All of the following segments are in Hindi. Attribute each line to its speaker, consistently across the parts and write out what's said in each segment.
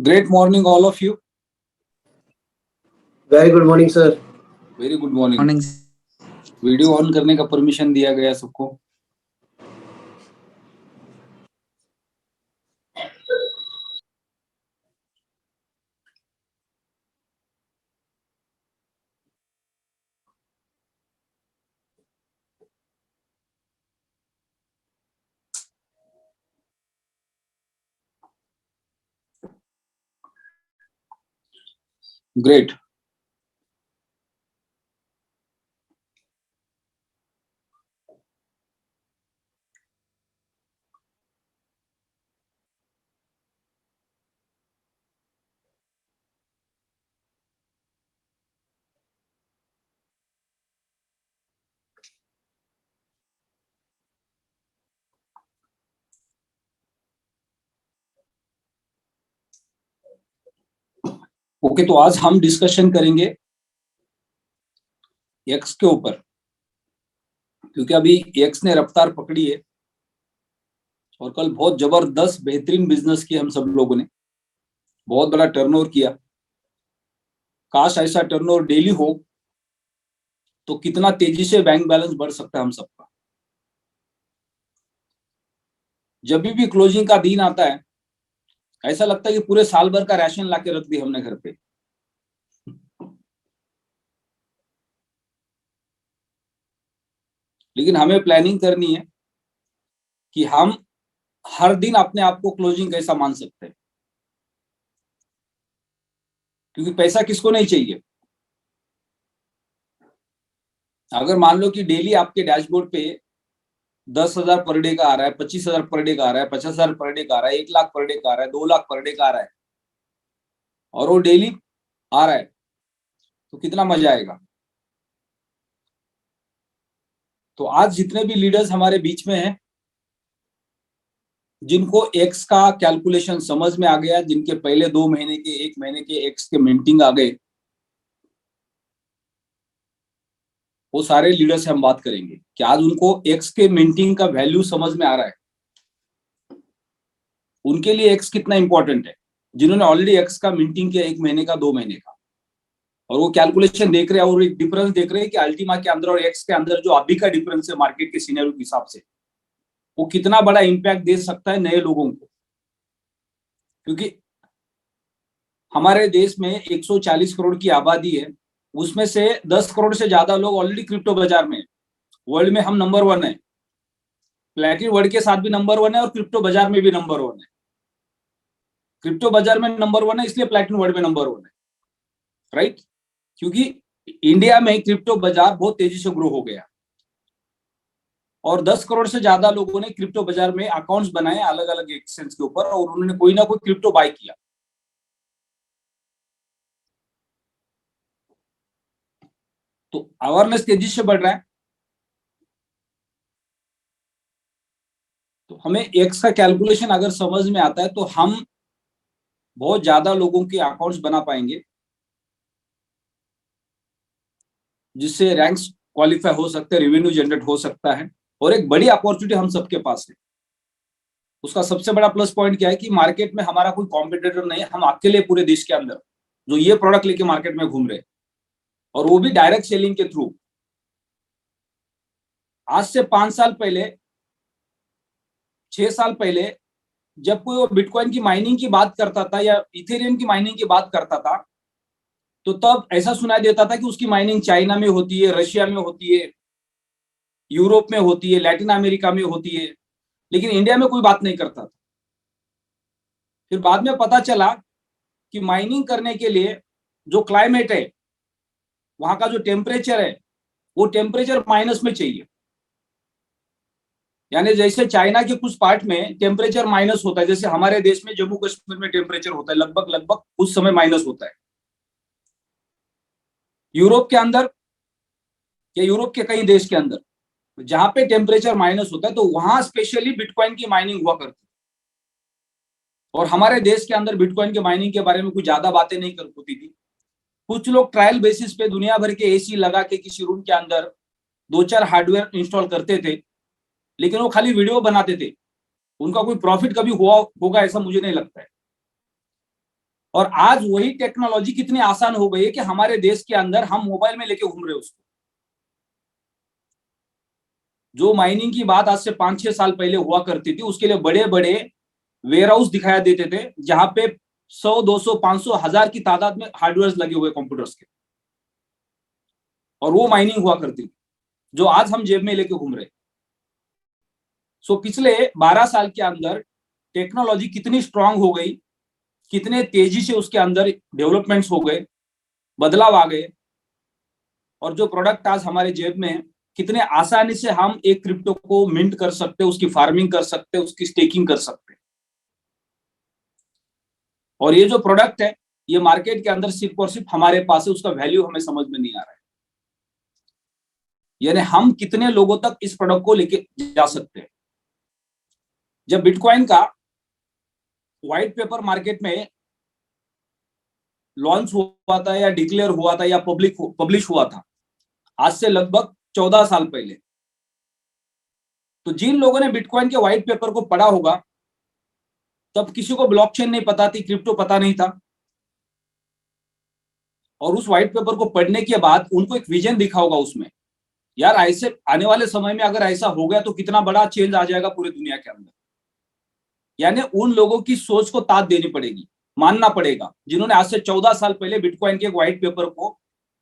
Speaker 1: Great morning, all of you.
Speaker 2: Very good morning, sir.
Speaker 1: Very good morning.
Speaker 3: Morning.
Speaker 1: Video on करने का परमिशन दिया गया सबको। Great. ओके, तो आज हम डिस्कशन करेंगे एक्स के ऊपर, क्योंकि अभी एक्स ने रफ्तार पकड़ी है और कल बहुत जबरदस्त बेहतरीन बिजनेस किया हम सब लोगों ने। बहुत बड़ा टर्नओवर किया। काश ऐसा टर्नओवर डेली हो तो कितना तेजी से बैंक बैलेंस बढ़ सकता है हम सबका। जब भी क्लोजिंग का दिन आता है ऐसा लगता है कि पूरे साल भर का राशन लाके रख दिया हमने घर पे। लेकिन हमें प्लानिंग करनी है कि हम हर दिन अपने आप को क्लोजिंग कैसा मान सकते हैं, क्योंकि पैसा किसको नहीं चाहिए। अगर मान लो कि डेली आपके डैशबोर्ड पे 10,000 पर डे का आ रहा है, 25,000 पर डे का आ रहा है, 50,000 पर डे का आ रहा है, 1 लाख पर डे का आ रहा है, 2 लाख पर डे का आ रहा है, और वो डेली आ रहा है, तो कितना मजा आएगा। तो आज जितने भी लीडर्स हमारे बीच में हैं, जिनको एक्स का कैलकुलेशन समझ में आ गया, जिनके पहले 2 महीने के 1 महीने के एक्स के मिंटिंग आ गए, वो सारे लीडर से हम बात करेंगे कि आज उनको एक्स के मिंटिंग का वैल्यू समझ में आ रहा है। उनके लिए एक्स कितना इंपॉर्टेंट है, जिन्होंने ऑलरेडी एक्स का मिंटिंग किया 1 महीने का 2 महीने का, और वो कैलकुलेशन देख रहे हैं और एक डिफरेंस देख रहे हैं कि अल्टीमा के अंदर और एक्स के अंदर जो अभी का डिफरेंस है मार्केट के सिनेरियो के हिसाब से, वो कितना बड़ा इंपैक्ट दे सकता है नए लोगों को। क्योंकि हमारे देश में 140 करोड़ की आबादी है, उसमें से 10 करोड़ से ज्यादा लोग ऑलरेडी क्रिप्टो बाजार में। वर्ल्ड में हम नंबर 1 है, प्लेटिन वर्ल्ड के साथ भी नंबर 1 है और क्रिप्टो बाजार में भी नंबर 1 है। क्रिप्टो बाजार में नंबर 1 है इसलिए प्लेटिन वर्ल्ड में नंबर 1 है, राइट। क्योंकि इंडिया में क्रिप्टो बाजार बहुत तेजी से ग्रो हो गया और 10 करोड़ से ज्यादा लोगों ने क्रिप्टो बाजार में अकाउंट्स बनाए अलग अलग एक्सचेंज के ऊपर, और उन्होंने कोई ना कोई क्रिप्टो बाय किया। तो अवेयरनेस तेजी से बढ़ रहा है। तो हमें एक्स का कैलकुलेशन अगर समझ में आता है तो हम बहुत ज्यादा लोगों के अकाउंट्स बना पाएंगे, जिससे रैंक्स क्वालिफाई हो सकते हैं, रेवेन्यू जनरेट हो सकता है, और एक बड़ी अपॉर्चुनिटी हम सबके पास है। उसका सबसे बड़ा प्लस पॉइंट क्या है कि मार्केट में हमारा कोई कॉम्पिटिटर नहीं है, हम अकेले पूरे देश के अंदर जो ये प्रोडक्ट लेके मार्केट में घूम रहे हैं, और वो भी डायरेक्ट सेलिंग के थ्रू। आज से 5 साल पहले, 6 साल पहले जब कोई बिटकॉइन की माइनिंग की बात करता था या इथेरियम की माइनिंग की बात करता था, तो तब ऐसा सुनाई देता था कि उसकी माइनिंग चाइना में होती है, रशिया में होती है, यूरोप में होती है, लैटिन अमेरिका में होती है, लेकिन इंडिया में कोई बात नहीं करता था। फिर बाद में पता चला कि माइनिंग करने के लिए जो क्लाइमेट है, वहां का जो टेम्परेचर है, वो टेम्परेचर माइनस में चाहिए। यानी जैसे चाइना के कुछ पार्ट में टेम्परेचर माइनस होता है, जैसे हमारे देश में जम्मू कश्मीर में टेम्परेचर होता है लगभग उस समय माइनस होता है। यूरोप के अंदर या यूरोप के कई देश के अंदर जहां पे टेम्परेचर माइनस होता है, तो वहां स्पेशली बिटकॉइन की माइनिंग हुआ करती है। और हमारे देश के अंदर बिटकॉइन के माइनिंग के बारे में कुछ ज्यादा बातें नहीं कर होती थी। कुछ लोग ट्रायल बेसिस पे दुनिया भर के एसी लगा के किसी रूम के अंदर 2-4 हार्डवेयर इंस्टॉल करते थे, लेकिन वो खाली वीडियो बनाते थे। उनका कोई प्रॉफिट कभी हुआ होगा ऐसा मुझे नहीं लगता है। और आज वही टेक्नोलॉजी कितनी आसान हो गई है कि हमारे देश के अंदर हम मोबाइल में लेके घूम रहे हैं उसको। जो माइनिंग की बात आज से 5-6 साल पहले हुआ करती थी, उसके लिए बड़े बड़े वेयर हाउस दिखाया देते थे, जहां पे 100, 200, 500, 1000 की तादाद में हार्डवेयर लगे हुए कंप्यूटर्स के, और वो माइनिंग हुआ करती थी, जो आज हम जेब में लेके घूम रहे। सो पिछले 12 साल के अंदर टेक्नोलॉजी कितनी स्ट्रांग हो गई, कितने तेजी से उसके अंदर डेवलपमेंट्स हो गए, बदलाव आ गए, और जो प्रोडक्ट आज हमारे जेब में है, कितने आसानी से हम एक क्रिप्टो को मिंट कर सकते, उसकी फार्मिंग कर सकते, उसकी स्टेकिंग कर सकते। और ये जो प्रोडक्ट है, ये मार्केट के अंदर सिर्फ और सिर्फ हमारे पास है, उसका वैल्यू हमें समझ में नहीं आ रहा है। यानी हम कितने लोगों तक इस प्रोडक्ट को लेके जा सकते हैं। जब बिटकॉइन का व्हाइट पेपर मार्केट में लॉन्च हुआ था या डिक्लेयर हुआ था या पब्लिश हुआ था, आज से लगभग 14 साल पहले, तो जिन लोगों ने बिटकॉइन के व्हाइट पेपर को पढ़ा होगा, तब किसी को ब्लॉकचेन नहीं पता थी, क्रिप्टो पता नहीं था, और उस व्हाइट पेपर को पढ़ने के बाद उनको एक विजन दिखा होगा उसमें, यार ऐसे आने वाले समय में अगर ऐसा हो गया तो कितना बड़ा चेंज आ जाएगा पूरी दुनिया के अंदर। यानी उन लोगों की सोच को ताक देनी पड़ेगी, मानना पड़ेगा, जिन्होंने आज से 14 साल पहले बिटकॉइन के व्हाइट पेपर को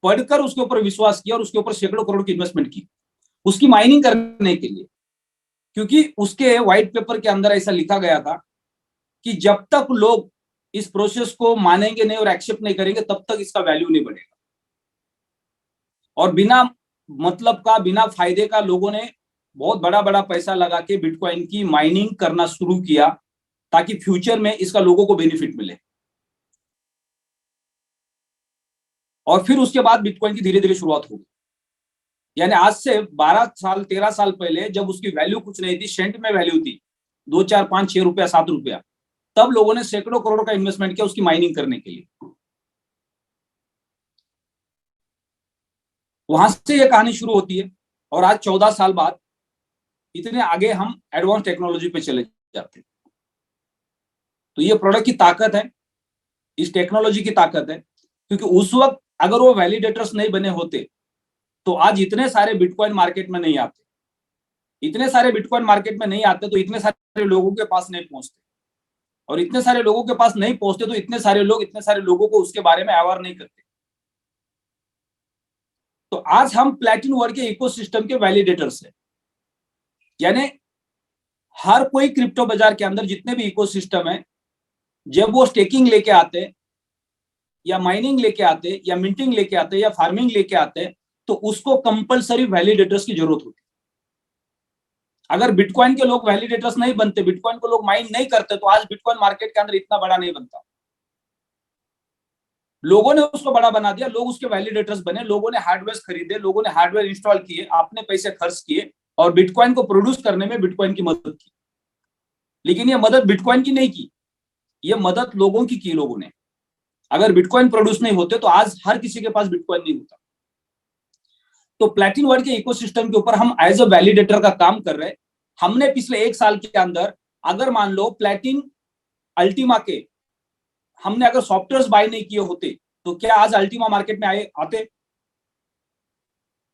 Speaker 1: पढ़कर उसके ऊपर विश्वास किया और उसके ऊपर सैकड़ों करोड़ की इन्वेस्टमेंट की उसकी माइनिंग करने के लिए। क्योंकि उसके व्हाइट पेपर के अंदर ऐसा लिखा गया था कि जब तक लोग इस प्रोसेस को मानेंगे नहीं और एक्सेप्ट नहीं करेंगे, तब तक इसका वैल्यू नहीं बढ़ेगा। और बिना मतलब का, बिना फायदे का लोगों ने बहुत बड़ा बड़ा पैसा लगा के बिटकॉइन की माइनिंग करना शुरू किया, ताकि फ्यूचर में इसका लोगों को बेनिफिट मिले। और फिर उसके बाद बिटकॉइन की धीरे धीरे शुरुआत होगी। यानी आज से 12 साल 13 साल पहले, जब उसकी वैल्यू कुछ नहीं थी, सेंट में वैल्यू थी, 2, 4, 5, 6 रुपया, 7 रुपया, तब लोगों ने सैकड़ों करोड़ का इन्वेस्टमेंट किया उसकी माइनिंग करने के लिए। वहां से ये कहानी शुरू होती है, और आज 14 साल बाद इतने आगे हम एडवांस टेक्नोलॉजी पे चले जाते हैं। तो ये प्रोडक्ट की ताकत है, इस टेक्नोलॉजी की ताकत है, क्योंकि उस वक्त अगर वो वैलिडेटर्स नहीं बने होते तो आज इतने सारे बिटकॉइन मार्केट में नहीं आते, इतने सारे बिटकॉइन मार्केट में नहीं आते तो इतने सारे लोगों के पास नहीं पहुंचते, और इतने सारे लोगों के पास नहीं पहुंचते तो इतने सारे लोगों को उसके बारे में अवेयर नहीं करते। तो आज हम प्लैटिन वर्ल्ड के इकोसिस्टम के वैलिडेटर्स हैं। यानी हर कोई क्रिप्टो बाजार के अंदर जितने भी इकोसिस्टम है, जब वो स्टेकिंग लेके आते, या माइनिंग लेके आते, या मिंटिंग लेके आते, या फार्मिंग लेके आते, तो उसको कंपलसरी वैलिडेटर्स की जरूरत होती है। अगर बिटकॉइन के लोग वैलिडेटर्स नहीं बनते, बिटकॉइन को लोग माइन नहीं करते, तो आज बिटकॉइन मार्केट के अंदर इतना बड़ा नहीं बनता। लोगों ने उसको बड़ा बना दिया, लोग उसके वैलिडेटर्स बने, लोगों ने हार्डवेयर खरीदे, लोगों ने हार्डवेयर इंस्टॉल किए, अपने पैसे खर्च किए, और बिटकॉइन को प्रोड्यूस करने में बिटकॉइन की मदद की। लेकिन ये मदद बिटकॉइन की नहीं की, ये मदद लोगों की लोगों ने। अगर बिटकॉइन प्रोड्यूस नहीं होते तो आज हर किसी के पास बिटकॉइन नहीं होता। तो प्लैटिन वर्ल्ड के इकोसिस्टम के ऊपर हम एज अ वैलिडेटर का काम कर रहे हैं। हमने पिछले 1 साल के अंदर, अगर मान लो प्लैटिन अल्टीमा के हमने अगर सॉफ्टवेयर बाय नहीं किए होते, तो क्या आज अल्टीमा मार्केट में आते?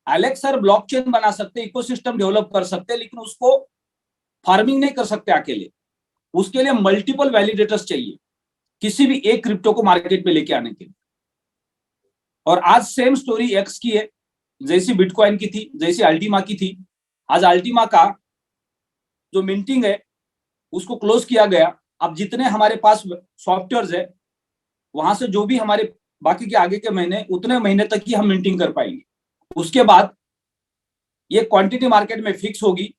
Speaker 1: एलेक्स सर ब्लॉकचेन बना सकते, इकोसिस्टम डेवलप कर सकते, लेकिन उसको फार्मिंग नहीं कर सकते अकेले। उसके लिए मल्टीपल वैलिडेटर्स चाहिए किसी भी एक क्रिप्टो को मार्केट में लेके आने के लिए। और आज सेम स्टोरी एक्स की है, जैसी बिटकॉइन की थी, जैसी अल्टीमा की थी। आज अल्टीमा का जो मिंटिंग है उसको क्लोज किया गया। अब जितने हमारे पास सॉफ्टवेयर है, वहां से जो भी हमारे बाकी के आगे के महीने, उतने महीने तक ही हम मिंटिंग कर पाएंगे। उसके बाद ये क्वांटिटी मार्केट में फिक्स होगी,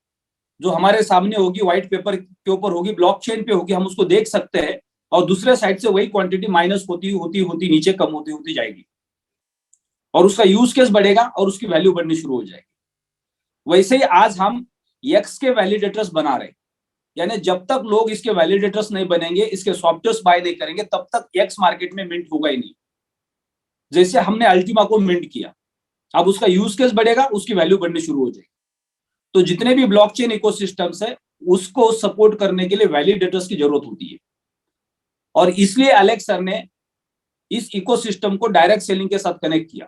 Speaker 1: जो हमारे सामने होगी, व्हाइट पेपर के ऊपर होगी, ब्लॉकचेन पे होगी, हम उसको देख सकते हैं, और दूसरे साइड से वही क्वांटिटी माइनस होती होती होती नीचे कम होती होती जाएगी, और उसका यूज केस बढ़ेगा और उसकी वैल्यू बढ़नी शुरू हो जाएगी। वैसे ही आज हम एक्स के वैलिडेटर्स बना रहे हैं। यानी जब तक लोग इसके वैलिडेटर्स नहीं बनेंगे, इसके सॉफ्टवेयर बाय नहीं करेंगे, तब तक एक्स मार्केट में मिंट होगा ही नहीं। जैसे हमने अल्टीमा को मिंट किया, अब उसका यूज केस बढ़ेगा, उसकी वैल्यू बढ़नी शुरू हो जाएगी। तो जितने भी ब्लॉकचेन इकोसिस्टम्स है, उसको सपोर्ट करने के लिए वैलिडेटर्स की जरूरत होती है। और इसलिए एलेक्स सर ने इस इकोसिस्टम को डायरेक्ट सेलिंग के साथ कनेक्ट किया,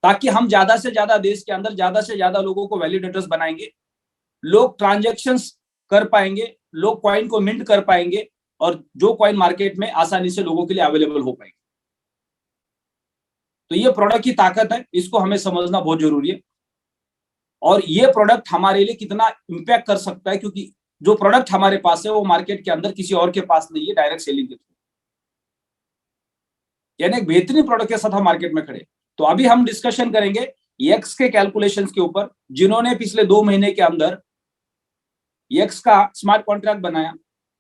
Speaker 1: ताकि हम ज्यादा से ज्यादा देश के अंदर ज्यादा से ज्यादा लोगों को वैलिडेटर्स बनाएंगे, लोग ट्रांजैक्शंस कर पाएंगे, लोग कॉइन को मिंट कर पाएंगे, और जो कॉइन मार्केट में आसानी से लोगों के लिए अवेलेबल हो पाएंगे। तो ये प्रोडक्ट की ताकत है, इसको हमें समझना बहुत जरूरी है। और ये प्रोडक्ट हमारे लिए कितना इंपैक्ट कर सकता है, क्योंकि जो प्रोडक्ट हमारे पास है वो मार्केट के अंदर किसी और के पास नहीं है, डायरेक्ट सेलिंग के थ्रू, यानी एक बेहतरीन प्रोडक्ट के साथ हम मार्केट में खड़े। तो अभी हम डिस्कशन करेंगे एक्स के कैलकुलेशंस के ऊपर, जिन्होंने पिछले 2 महीने के अंदर एक्स का स्मार्ट कॉन्ट्रैक्ट बनाया।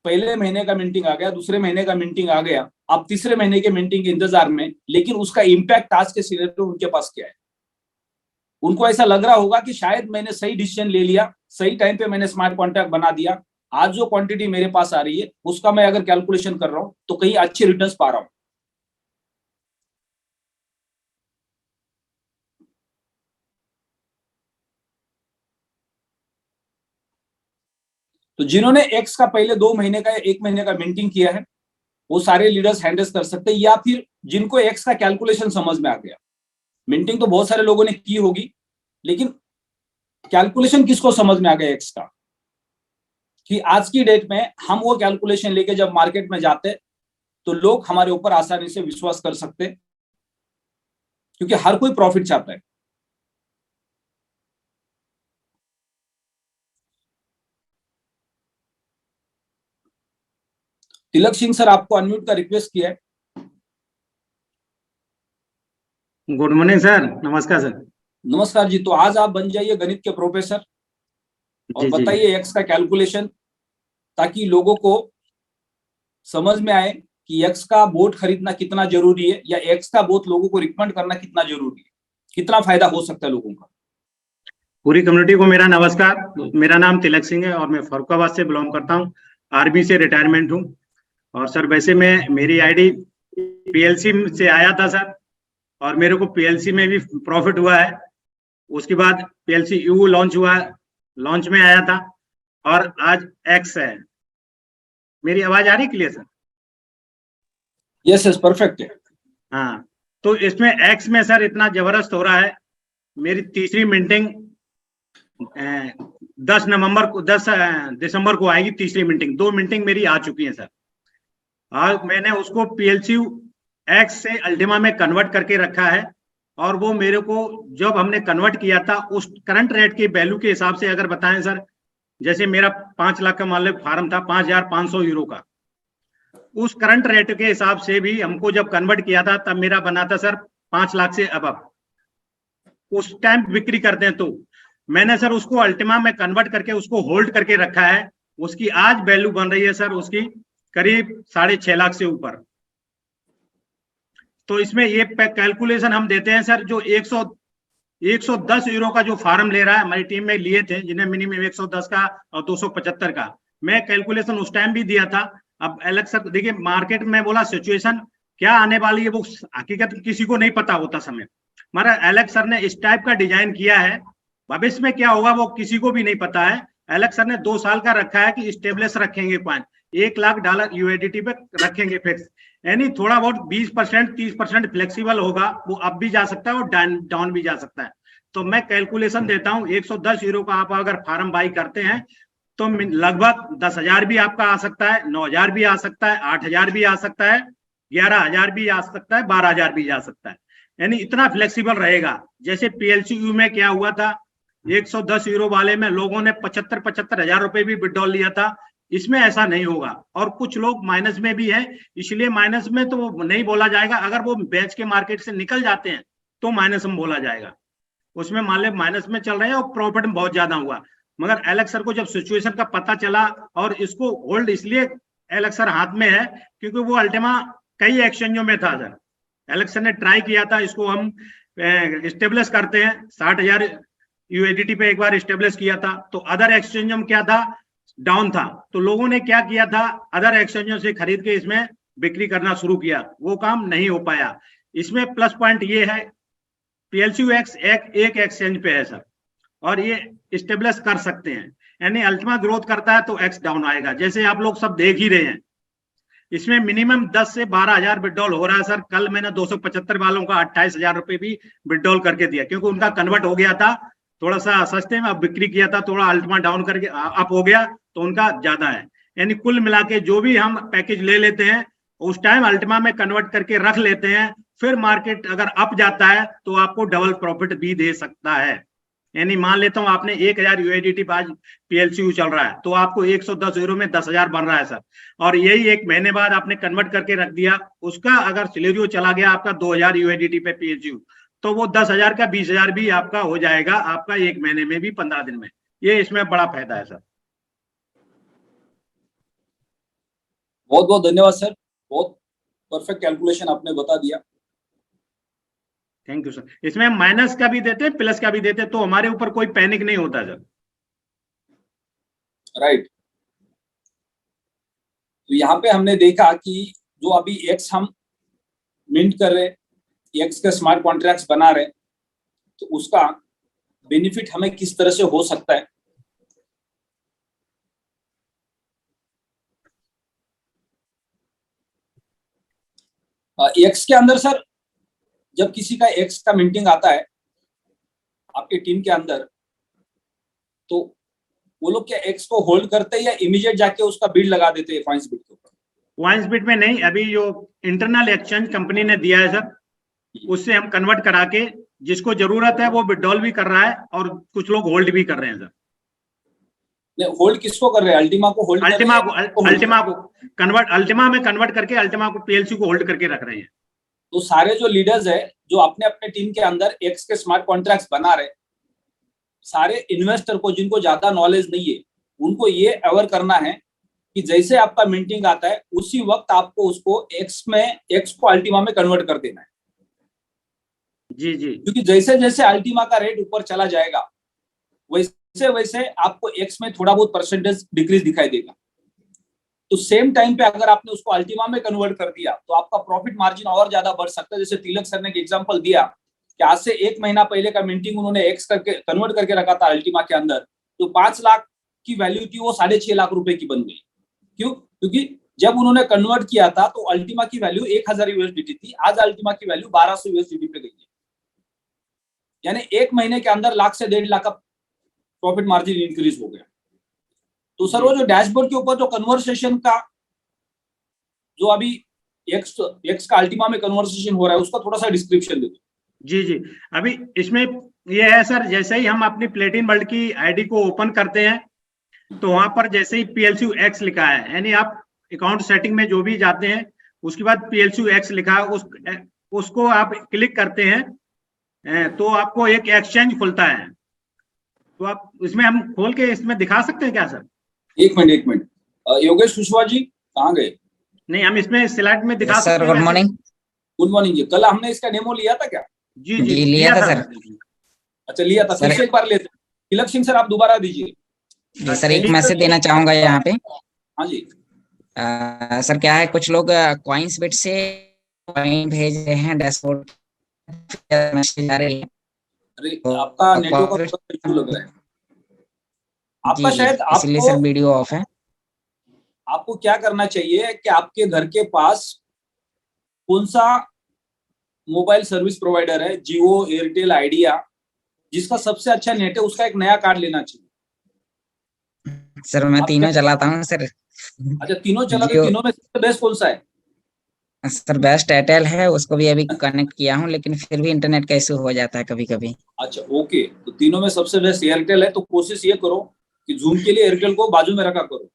Speaker 1: पहले महीने का मिंटिंग आ गया, दूसरे महीने का मिंटिंग आ गया, अब तीसरे महीने के मिंटिंग के इंतजार में, लेकिन उसका इंपैक्ट आज के सिनेरियो में उनके पास क्या है? उनको ऐसा लग रहा होगा कि शायद मैंने सही डिसीजन ले लिया, सही टाइम पे मैंने स्मार्ट कॉन्ट्रैक्ट बना दिया, आज जो क्वांटिटी मेरे पास आ रही है उसका मैं अगर कैलकुलेशन कर रहा हूं तो कहीं अच्छे रिटर्न्स पा रहा हूं। तो जिन्होंने एक्स का पहले 2 महीने का या 1 महीने का मिंटिंग किया है, वो सारे लीडर्स हैंडल्स कर सकते हैं, या फिर जिनको एक्स का कैलकुलेशन समझ में आ गया। मिंटिंग तो बहुत सारे लोगों ने की होगी, लेकिन कैलकुलेशन किसको समझ में आ गया एक्स का, कि आज की डेट में हम वो कैलकुलेशन लेके जब मार्केट में जाते तो लोग हमारे ऊपर आसानी से विश्वास कर सकते, क्योंकि हर कोई प्रॉफिट चाहता है। तिलक सिंह सर, आपको अनम्यूट का रिक्वेस्ट किया है।
Speaker 2: गुड मॉर्निंग सर, नमस्कार सर।
Speaker 1: नमस्कार जी। तो आज आप बन जाइए गणित के प्रोफेसर और बताइए एक्स का कैलकुलेशन, ताकि लोगों को समझ में आए कि एक्स का बोट खरीदना कितना जरूरी है, या एक्स का बोट लोगों को रिकमेंड करना कितना जरूरी है, कितना फायदा हो सकता है लोगों का।
Speaker 2: पूरी कम्युनिटी को मेरा नमस्कार। मेरा नाम तिलक सिंह है और मैं फरुखाबाद से बिलोंग करता हूँ। आर्मी से रिटायरमेंट हूँ। और सर वैसे मैं मेरी आईडी पीएलसी से आया था सर, और मेरे को पीएलसी में भी प्रॉफिट हुआ है। उसके बाद पीएलसी यू लॉन्च हुआ, लॉन्च में आया था, और आज एक्स है। मेरी आवाज आ रही clear sir?
Speaker 1: Yes yes, perfect है।
Speaker 2: हाँ, तो इसमें एक्स में सर इतना जबरदस्त हो रहा है। मेरी तीसरी मीटिंग 10 दिसंबर को आएगी। तीसरी मीटिंग, 2 मीटिंग मेरी आ चुकी है सर। आज मैंने उसको पीएलसी एक्स से अल्टीमा में कन्वर्ट करके रखा है, और वो मेरे को जब हमने कन्वर्ट किया था उस करंट रेट की वैल्यू के हिसाब से अगर बताएं सर, जैसे मेरा 5 लाख का मान लो फार्म था, 5,500 यूरो का, उस करंट रेट के हिसाब से भी हमको जब कन्वर्ट किया था तब मेरा बना था सर 5 लाख से अब उस टाइम बिक्री करते हैं। तो मैंने सर उसको अल्टीमा में कन्वर्ट करके उसको होल्ड करके रखा है। उसकी आज वैल्यू बन रही है सर उसकी करीब 6.5 लाख से ऊपर। तो इसमें ये कैलकुलेशन हम देते हैं सर, जो 110 यूरो का जो फार्म ले रहा है, हमारी टीम में लिए थे जिन्हें मिनिमम 110 का और 275 का, मैं कैलकुलेशन उस टाइम भी दिया था। अब एलेक्स सर देखिए, मार्केट में बोला सिचुएशन क्या आने वाली है वो हकीकत किसी को नहीं पता होता समय। हमारा एलेक्स सर ने इस टाइप का डिजाइन किया है, भविष्य में क्या होगा वो किसी को भी नहीं पता है। एलेक्स सर ने 2 साल का रखा है कि स्टेबलेस रखेंगे कॉइन, $1 लाख यूएसडीटी पे रखेंगे फिक्स, यानी थोड़ा बहुत 20% 30% फ्लेक्सिबल होगा, वो अप भी जा सकता है और डाउन भी जा सकता है। तो मैं कैलकुलेशन देता हूँ, 110 यूरो का आप अगर फार्म बाई करते हैं तो लगभग 10,000 भी आपका आ सकता है, 9,000 भी आ सकता है, 8,000 भी आ सकता है, 11,000 भी आ सकता है, 12,000 भी जा सकता है, यानी इतना फ्लेक्सिबल रहेगा। जैसे पीएलसीयू में क्या हुआ था, 110 यूरो वाले में लोगों ने 75 हजार रुपए भी विड्रॉल लिया था। इसमें ऐसा नहीं होगा, और कुछ लोग माइनस में भी हैं, इसलिए माइनस में तो नहीं बोला जाएगा। अगर वो बेच के मार्केट से निकल जाते हैं तो माइनस में बोला जाएगा। उसमें मान ले माइनस में चल रहे हैं और प्रॉफिट में बहुत ज्यादा हुआ, मगर एलेक्स सर को जब सिचुएशन का पता चला, और इसको होल्ड इसलिए एलेक्स सर हाथ में है क्योंकि वो अल्टीमा कई एक्सचेंजों में था सर। एलेक्स सर ने ट्राई किया था, इसको हम स्टेब्लिश करते हैं, 60,000 यूएसडीटी पे एक बार स्टेब्लिश किया था, तो अदर एक्सचेंजों में क्या था, डाउन था, तो लोगों ने क्या किया था, अदर एक्सचेंजों से खरीद के इसमें बिक्री करना शुरू किया, वो काम नहीं हो पाया। इसमें प्लस पॉइंट ये है, पीएलसीयू एक्स एक एक्सचेंज पे है सर, और ये स्टेब्लिश कर सकते हैं, यानी अल्टीमा ग्रोथ करता है तो एक्स डाउन आएगा, जैसे आप लोग सब देख ही रहे हैं। इसमें मिनिमम 10 से 12,000 विड्रॉल हो रहा है सर। कल मैंने 275 वालों का 28,000 रुपए भी विड्रॉल करके दिया, क्योंकि उनका कन्वर्ट हो गया था थोड़ा सा सस्ते में, अब बिक्री किया था, थोड़ा अल्टीमा डाउन करके अप हो गया तो उनका ज्यादा है। यानी कुल मिला के जो भी हम पैकेज ले लेते हैं उस टाइम अल्टीमा में कन्वर्ट करके रख लेते हैं, फिर मार्केट अगर अप जाता है तो आपको डबल प्रॉफिट भी दे सकता है। यानी मान लेता हूं आपने 1,000 यूएसडीटी आज पीएलसीयू चल रहा है तो आपको 110 यूरो में 10,000 बन रहा है सर, और यही एक महीने बाद आपने कन्वर्ट करके रख दिया, उसका अगर सिलेरियो चला गया आपका 2,000 यूएसडीटी पे पीएलसीयू, तो वो 10,000 का 20,000 भी आपका हो जाएगा आपका एक महीने में भी 15 दिन में। ये इसमें बड़ा फायदा है सर।
Speaker 1: बहुत बहुत धन्यवाद सर, बहुत परफेक्ट कैलकुलेशन आपने बता दिया।
Speaker 2: Thank you sir. इसमें हम माइनस का भी देते हैं प्लस का भी देते हैं, तो हमारे ऊपर कोई पैनिक नहीं होता सर।
Speaker 1: राइट। तो यहाँ पे हमने देखा कि जो अभी एक्स हम मिंट कर रहे, एक्स के स्मार्ट कॉन्ट्रैक्ट्स बना रहे, तो उसका बेनिफिट हमें किस तरह से हो सकता है। एक्स के अंदर सर, जब किसी का एक्स का मिंटिंग आता है आपके टीम के अंदर, तो वो लोग क्या एक्स को होल्ड करते हैं या इमीडिएट जाके उसका बिड लगा देते हैं कॉइंस बिट के ऊपर?
Speaker 2: कॉइंस बिट में नहीं, अभी जो इंटरनल एक्सचेंज कंपनी ने दिया है सर, उससे हम कन्वर्ट करा के जिसको जरूरत है वो विड्रॉल भी कर रहा है और कुछ लोग होल्ड भी कर रहे हैं सर।
Speaker 1: होल्ड किसको कर रहे हैं? अल्टीमा को होल्ड?
Speaker 2: अल्टीमा को कन्वर्ट, अल्टीमा में कन्वर्ट करके अल्टीमा को पीएलसी को होल्ड करके रख रहे हैं।
Speaker 1: तो सारे जो लीडर्स है जो अपने अपने टीम के अंदर एक्स के स्मार्ट कॉन्ट्रैक्ट्स बना रहे, सारे इन्वेस्टर को जिनको ज्यादा नॉलेज नहीं है उनको ये अवेयर करना है कि जैसे आपका मिंटिंग आता है उसी वक्त आपको उसको एक्स को अल्टीमा में कन्वर्ट कर देना है।
Speaker 2: जी जी।
Speaker 1: क्योंकि जैसे जैसे अल्टीमा का रेट ऊपर चला जाएगा वैसे वैसे आपको एक्स में थोड़ा बहुत परसेंटेज डिक्रीज दिखाई देगा। तो सेम टाइम पे अगर आपने उसको अल्टीमा में कन्वर्ट कर दिया तो आपका प्रॉफिट मार्जिन और ज्यादा बढ़ सकता है। जैसे तिलक सर ने एक एग्जांपल दिया कि आज से 1 महीना पहले का मिंटिंग उन्होंने एक्स करके कन्वर्ट करके रखा था अल्टीमा के अंदर, तो 5 लाख की वैल्यू थी वो 6.5 लाख रुपए की बन गई। क्यों? क्योंकि जब उन्होंने कन्वर्ट किया था तो अल्टीमा की वैल्यू 1,000 यूएसडीटी थी, आज अल्टीमा की वैल्यू 1,200 यूएसडीटी पे गई है। यानी 1 महीने के अंदर लाख से 1.5 लाख का प्रॉफिट मार्जिन इंक्रीज हो गया। तो सर वो जो डैशबोर्ड के ऊपर जो कन्वर्सेशन का जो अभी एक्स का अल्टीमा में कन्वर्सेशन हो रहा है उसका थोड़ा सा डिस्क्रिप्शन दे दो।
Speaker 2: जी जी। अभी इसमें ये है सर, जैसे ही हम अपनी प्लेटिन वर्ल्ड की आईडी को ओपन करते हैं तो वहां पर जैसे ही पीएलसीयू एक्स लिखा है, यानी आप अकाउंट सेटिंग में जो भी जाते हैं उसके बाद पीएलसीयू एक्स लिखा है उसको आप क्लिक करते हैं तो आपको एक एक्सचेंज खुलता है। तो आप इसमें हम खोल के इसमें दिखा सकते हैं क्या सर?
Speaker 1: एक मिनट योगेश कुशवाहा जी कहाँ गए?
Speaker 2: नहीं, हम इसमें स्लाइड में दिखा सकते हैं।
Speaker 3: Sir good morning.
Speaker 1: Good morning जी। कल हमने इसका डेमो लिया था क्या?
Speaker 2: जी जी
Speaker 3: लिया था सर।
Speaker 1: अच्छा लिया था, फिर से एक बार लेते। तिलक सिंह सर आप दोबारा दीजिए।
Speaker 3: जी सर, एक मैसेज देना चाहूंगा यहाँ पे।
Speaker 1: हाँ जी।
Speaker 3: सर क्या है, कुछ लोग कॉइंस बिट से कॉइन भेज रहे हैं, डैशबोर्ड मैसेज आ रही है।
Speaker 1: अरे आपका नेटवर्क इशू लग रहा है आपका, शायद
Speaker 3: इसलिए सर वीडियो ऑफ है।
Speaker 1: आपको क्या करना चाहिए कि आपके घर के पास कौन सा मोबाइल सर्विस प्रोवाइडर है, जियो, एयरटेल, आइडिया, जिसका सबसे अच्छा नेट है उसका एक नया कार्ड लेना चाहिए।
Speaker 3: सर मैं तीनों चलाता हूँ सर।
Speaker 1: अच्छा तीनों चलाते, तीनों में सबसे बेस्ट कौन सा है?
Speaker 3: सर बेस्ट एयरटेल है, उसको भी अभी कनेक्ट किया हूँ लेकिन फिर भी इंटरनेट का इशू हो जाता है कभी कभी।
Speaker 1: अच्छा ओके, तो तीनों में सबसे बेस्ट एयरटेल है, तो कोशिश ये करो कि जूम के लिए एयरटेल को बाजू में रखा करो,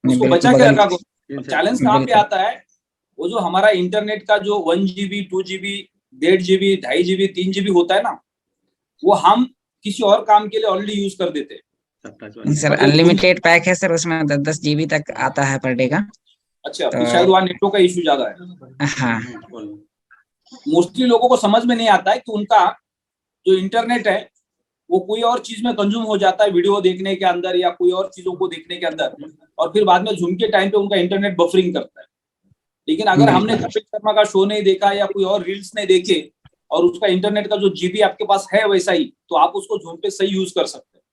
Speaker 1: उसको बचा के रखा करो। चैलेंज कहाँ पे आता है, वो जो हमारा इंटरनेट का जो 1 GB 2 GB 1.5 GB 2.5 GB 3 GB होता है ना, वो हम किसी और काम के लिए ऑलरेडी यूज कर देते हैं।
Speaker 3: सर अनलिमिटेड पैक है सर, उसमें 10 GB तक आता है पर डे का।
Speaker 1: अच्छा तो शायद वहाँ नेटवर्क का इशू ज्यादा है।
Speaker 3: हाँ
Speaker 1: मोस्टली लोगों को समझ में नहीं आता है कि उनका जो इंटरनेट है वो कोई और चीज में कंज्यूम हो जाता है, वीडियो देखने के अंदर या कोई और चीजों को देखने के अंदर, और फिर बाद में झूम के टाइम पे उनका इंटरनेट बफरिंग करता है। लेकिन अगर हमने कपिल शर्मा का शो नहीं देखा या कोई और रील्स नहीं देखे और उसका इंटरनेट का जो जीबी आपके पास है वैसा ही, तो आप उसको झूम पे सही यूज कर सकते हैं।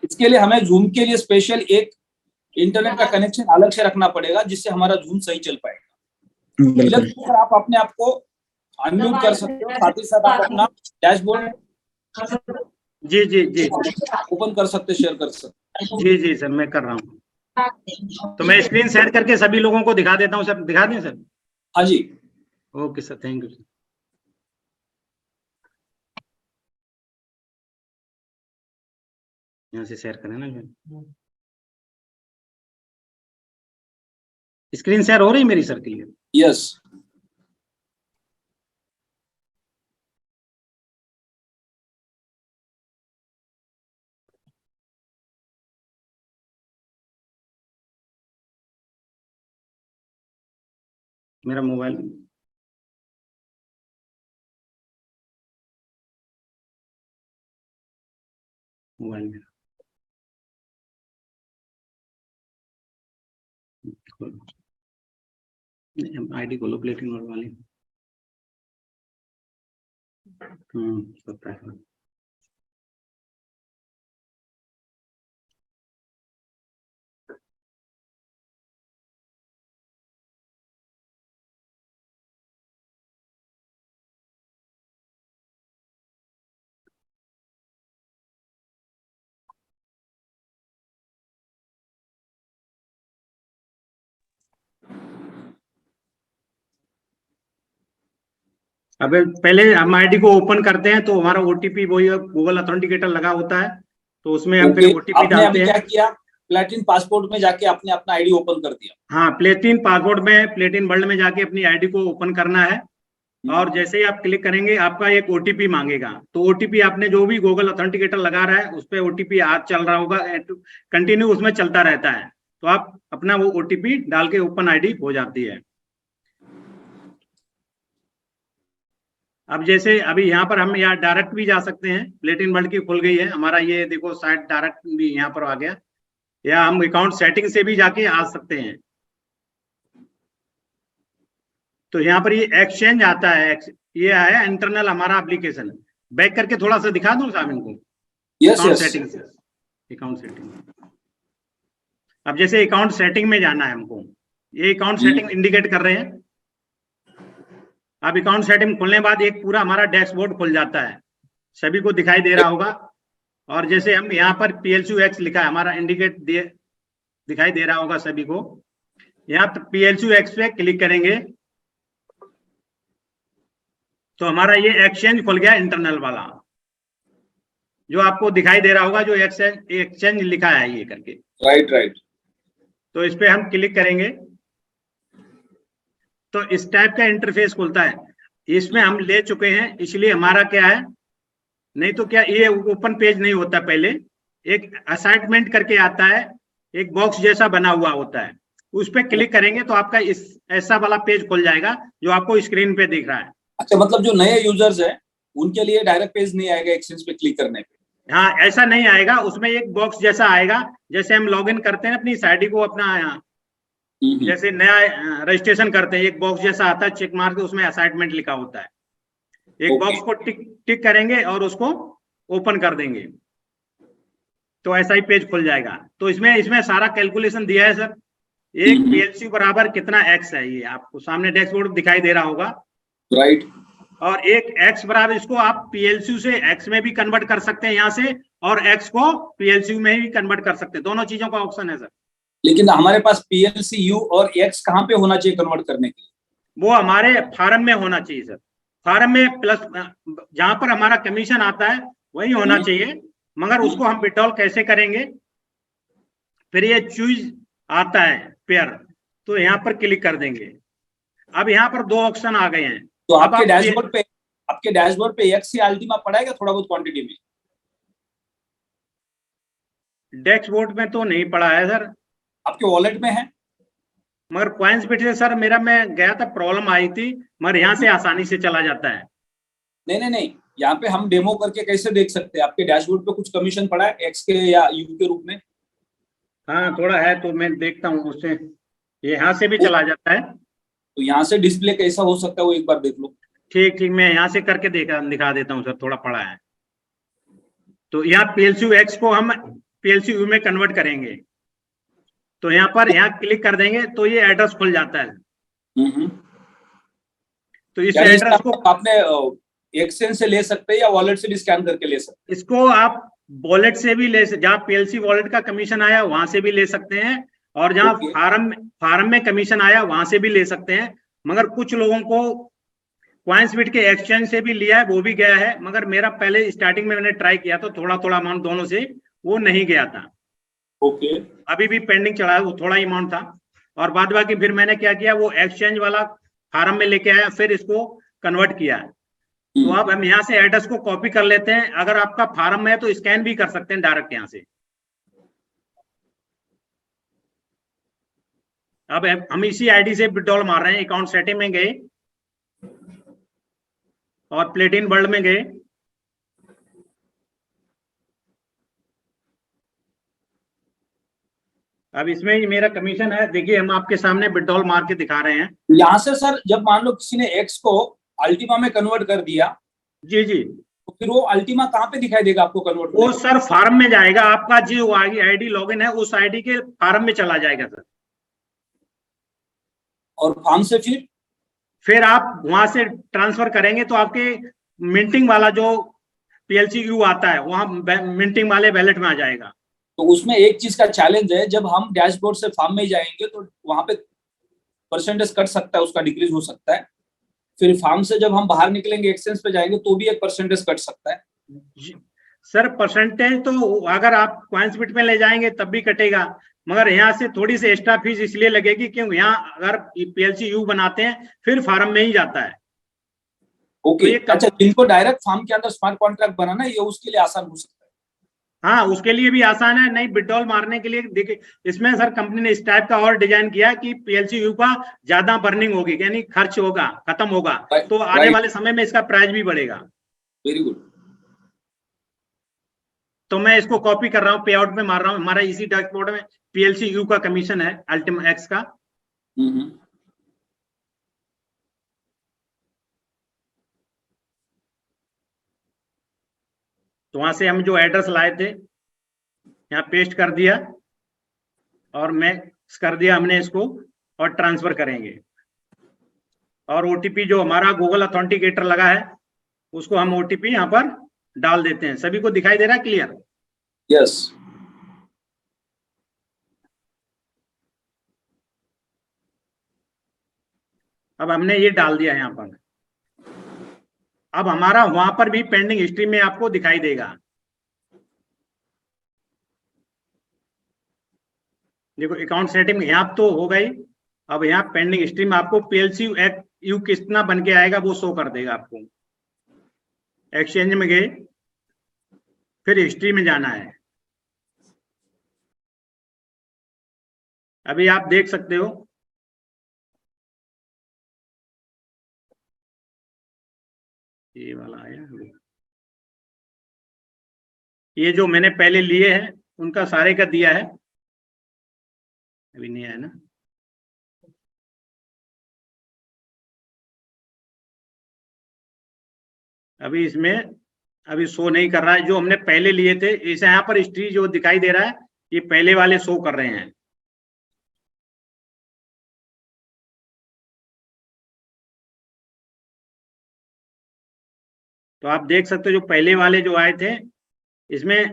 Speaker 1: इसके लिए हमें झूम के लिए स्पेशल एक इंटरनेट का कनेक्शन अलग से रखना पड़ेगा जिससे हमारा जूम सही चल पाएगा।
Speaker 3: बिल्कुल।
Speaker 1: इलेक्ट्रिक पर आप अपने आप को अनम्यूट कर सकते हो, साथ ही साथ आप अपना डैशबोर्ड
Speaker 2: जी जी जी
Speaker 1: ओपन कर सकते, शेयर कर सकते।
Speaker 2: जी जी सर, मैं कर रहा हूँ। तो मैं स्क्रीन शेयर करके सभी लोगों को दिखा देता हूँ सर, दिखा दें सर?
Speaker 1: हाँ जी।
Speaker 2: Okay sir, thank you sir. यहाँ से शेयर करें ना, स्क्रीन शेयर हो रही मेरी सर क्लियर?
Speaker 1: यस।
Speaker 2: मेरा मोबाइल मेरा आईडी खोलो प्लेटिंग वाली। पता है। अब पहले हम आईडी को ओपन करते हैं तो हमारा ओटीपी वही गूगल ऑथेंटिकेटर लगा होता है, तो उसमें हम फिर ओटीपी
Speaker 1: आपने अभी
Speaker 2: डालते
Speaker 1: क्या
Speaker 2: हैं।
Speaker 1: किया, प्लेटिन पासपोर्ट में जाके आपने अपना आईडी ओपन कर दिया।
Speaker 2: हाँ, प्लेटिन पासवर्ड में, प्लेटिन वर्ल्ड में जाके अपनी आईडी को ओपन करना है, और जैसे ही आप क्लिक करेंगे आपका एक ओटीपी मांगेगा। तो ओटीपी आपने जो भी गूगल ऑथेंटिकेटर लगा रहा है उस पर ओटीपी आज चल रहा होगा, कंटिन्यू उसमें चलता रहता है, तो आप अपना वो ओटीपी डाल के ओपन आईडी हो जाती है। अब जैसे अभी यहाँ पर हम यहाँ डायरेक्ट भी जा सकते हैं, प्लेटिन वर्ल्ड की खुल गई है हमारा, ये देखो साइट डायरेक्ट भी यहाँ पर आ गया, या हम अकाउंट सेटिंग से भी जाके आ सकते हैं। तो यहाँ पर ये एक्सचेंज आता है, ये है इंटरनल हमारा एप्लीकेशन। बैक करके थोड़ा सा दिखा दूं साहब इनको? अकाउंट सेटिंग से, अकाउंट सेटिंग। अब जैसे अकाउंट सेटिंग में जाना है हमको, ये अकाउंट सेटिंग इंडिकेट कर रहे हैं। अब अकाउंट सेटिंग खुलने बाद एक पूरा हमारा डैशबोर्ड खुल जाता है, सभी को दिखाई दे रहा होगा। और जैसे हम यहाँ पर PLCX लिखा है हमारा, इंडिकेट दिखाई दे रहा होगा सभी को। यहाँ PLCX पे क्लिक करेंगे तो हमारा ये एक्सचेंज खुल गया, इंटरनल वाला जो आपको दिखाई दे रहा होगा, जो एक्सचेंज लिखा है ये करके।
Speaker 1: राइट।
Speaker 2: तो इस पे हम क्लिक करेंगे तो इस टाइप का इंटरफेस खुलता है। इसमें हम ले चुके हैं, इसलिए हमारा क्या है, नहीं तो क्या ये ओपन पेज नहीं होता, पहले एक असाइनमेंट करके आता है, एक बॉक्स जैसा बना हुआ होता है, उस पर क्लिक करेंगे तो आपका इस ऐसा वाला पेज खुल जाएगा जो आपको स्क्रीन पे दिख रहा है।
Speaker 1: अच्छा, मतलब जो नए यूजर्स हैं उनके लिए डायरेक्ट पेज नहीं आएगा एक्सचेंज पे क्लिक करने पे?
Speaker 2: हाँ, ऐसा नहीं आएगा, उसमें एक बॉक्स जैसा आएगा, जैसे हम लॉगिन करते हैं अपनी आईडी को, अपना जैसे नया रजिस्ट्रेशन करते हैं, एक बॉक्स जैसा आता है, चेक मार के उसमें असाइनमेंट लिखा होता है, एक बॉक्स को टिक करेंगे और उसको ओपन कर देंगे तो ऐसा ही पेज खुल जाएगा। तो इसमें सारा कैलकुलेशन दिया है सर। एक PLC बराबर कितना x है, ये आपको सामने डैशबोर्ड दिखाई दे रहा होगा,
Speaker 1: राइट।
Speaker 2: और एक x बराबर, इसको आप PLC से x में भी कन्वर्ट कर सकते हैं यहाँ से, और x को PLC में भी कन्वर्ट कर सकते हैं, दोनों चीजों का ऑप्शन है सर।
Speaker 1: लेकिन हमारे पास PLCU और X कहाँ पे होना चाहिए कन्वर्ट करने के लिए?
Speaker 2: वो हमारे फार्म में होना चाहिए सर, फार्म में प्लस जहां पर हमारा कमीशन आता है वही होना चाहिए, मगर उसको हम विड्रॉल कैसे करेंगे, फिर ये चूज आता है पेयर, तो यहाँ पर क्लिक कर देंगे। अब यहाँ पर दो ऑप्शन आ गए हैं।
Speaker 1: तो आपके डैशबोर्ड पे X या अल्टीमा पड़ेगा थोड़ा बहुत क्वांटिटी में?
Speaker 2: डैशबोर्ड में तो नहीं पड़ा है सर।
Speaker 1: आपके वॉलेट में है?
Speaker 2: मगर Coinsbit से सर मेरा, मैं गया था, प्रॉब्लम आई थी, मगर यहाँ से आसानी से चला जाता है।
Speaker 1: नहीं, यहाँ पे हम डेमो करके कैसे देख सकते हैं आपके डैशबोर्ड पे कुछ कमीशन पड़ा है X के या U के रूप में?
Speaker 2: हाँ, थोड़ा है, तो मैं देखता हूँ, उससे ये यहाँ से भी चला जाता है।
Speaker 1: तो यहाँ से डिस्प्ले कैसा हो सकता है वो एक बार देख लो।
Speaker 2: ठीक, मैं यहाँ से करके दिखा देता हूँ सर, थोड़ा पड़ा है। तो यहाँ PLCX को हम PLCU में कन्वर्ट करेंगे। तो यहाँ पर यहाँ क्लिक कर देंगे तो ये एड्रेस खुल जाता है। तो इस
Speaker 1: यानी
Speaker 2: एड्रेस को
Speaker 1: आपने एक्सचेंज से ले सकते हैं या वॉलेट से भी स्कैन करके ले सकते हैं?
Speaker 2: इसको आप वॉलेट से भी ले, जहाँ पीएलसी वॉलेट का कमीशन आया वहां से भी ले सकते हैं, और जहाँ
Speaker 1: Okay.
Speaker 2: फार्म में कमीशन आया वहां से भी ले सकते हैं। मगर कुछ लोगों को कॉइन्सबिट के एक्सचेंज से भी लिया है, वो भी गया है, मगर मेरा पहले स्टार्टिंग में मैंने ट्राई किया तो थोड़ा थोड़ा अमाउंट दोनों से वो नहीं गया था।
Speaker 1: ओके।
Speaker 2: अभी भी पेंडिंग चला है, वो थोड़ा ही अमाउंट था। और बाद बाकी फिर मैंने क्या किया, वो एक्सचेंज वाला फार्म में लेके आया, फिर इसको कन्वर्ट किया। तो अब हम यहाँ से एड्रेस को कॉपी कर लेते हैं। अगर आपका फार्म में है तो स्कैन भी कर सकते हैं डायरेक्ट यहाँ से। अब हम इसी आईडी से विड्रॉल मार रहे हैं। अकाउंट सेटिंग में गए और प्लेटिन वर्ल्ड में गए। अब इसमें मेरा कमीशन है, देखिए हम आपके सामने विड्रॉल मार के दिखा रहे हैं।
Speaker 1: यहाँ से सर जब मान लो किसी ने एक्स को अल्टीमा में कन्वर्ट कर दिया,
Speaker 2: जी जी,
Speaker 1: तो फिर वो अल्टीमा कहाँ पे दिखाई देगा आपको कन्वर्ट?
Speaker 2: वो सर फार्म में जाएगा, आपका जो आईडी लॉगिन है उस आईडी के फार्म में चला जाएगा सर।
Speaker 1: और फार्म से
Speaker 2: फिर आप वहां से ट्रांसफर करेंगे तो आपके मिंटिंग वाला जो पीएलसी यू आता है वहां मिंटिंग वाले वैलेट में आ जाएगा।
Speaker 1: तो उसमें एक चीज का चैलेंज है, जब हम डैशबोर्ड से फार्म में जाएंगे तो वहां पे परसेंटेज कट सकता है, उसका डिक्रीज हो सकता है। फिर फार्म से जब हम बाहर निकलेंगे एक्सचेंज पे जाएंगे तो भी एक परसेंटेज कट सकता है।
Speaker 2: सर परसेंटेज तो अगर आप कॉइन्सबिट में ले जाएंगे तब भी कटेगा, मगर यहाँ से थोड़ी सी एक्स्ट्रा फीस इसलिए लगेगी क्योंकि यहाँ अगर पीएलसी यू बनाते हैं फिर फार्म में ही जाता है।
Speaker 1: ओके।
Speaker 2: तो
Speaker 1: अच्छा, जिनको डायरेक्ट फार्म के अंदर स्मार्ट कॉन्ट्रैक्ट बनाना है, ये उसके लिए आसान हो सकता है।
Speaker 2: हाँ, उसके लिए भी आसान है। नहीं, विड्रॉल मारने के लिए देखिए इसमें सर कंपनी ने इस टाइप का और डिजाइन किया कि पीएलसी यू का ज्यादा बर्निंग होगी, यानी खर्च होगा, खत्म होगा, तो आने वाले समय में इसका प्राइस भी बढ़ेगा।
Speaker 1: Very good.
Speaker 2: तो मैं इसको कॉपी कर रहा हूँ, पे आउट में मार रहा हूँ। हमारा इसी डैशबोर्ड में पीएलसी यू का कमीशन है अल्टीमा एक्स का। तो वहां से हम जो एड्रेस लाए थे यहाँ पेस्ट कर दिया और मैक्स कर दिया हमने इसको, और ट्रांसफर करेंगे। और ओटीपी जो हमारा गूगल ऑथेंटिकेटर लगा है उसको हम ओटीपी यहाँ पर डाल देते हैं। सभी को दिखाई दे रहा है क्लियर?
Speaker 1: यस।
Speaker 2: अब हमने ये डाल दिया यहाँ पर। अब हमारा वहां पर भी पेंडिंग हिस्ट्री में आपको दिखाई देगा। देखो अकाउंट सेटिंग यहाँ तो हो गई। अब यहाँ पेंडिंग हिस्ट्री में आपको पीएलसी यू कितना बन के आएगा वो शो कर देगा आपको। एक्सचेंज में गए, फिर हिस्ट्री में जाना है। अभी आप देख सकते हो ये वाला आया, ये जो मैंने पहले लिए हैं उनका सारे का दिया है। अभी नहीं आया ना? अभी इसमें अभी शो नहीं कर रहा है। जो हमने पहले लिए थे, इसे यहाँ पर हिस्ट्री जो दिखाई दे रहा है ये पहले वाले शो कर रहे हैं। तो आप देख सकते हो जो पहले वाले जो आए थे इसमें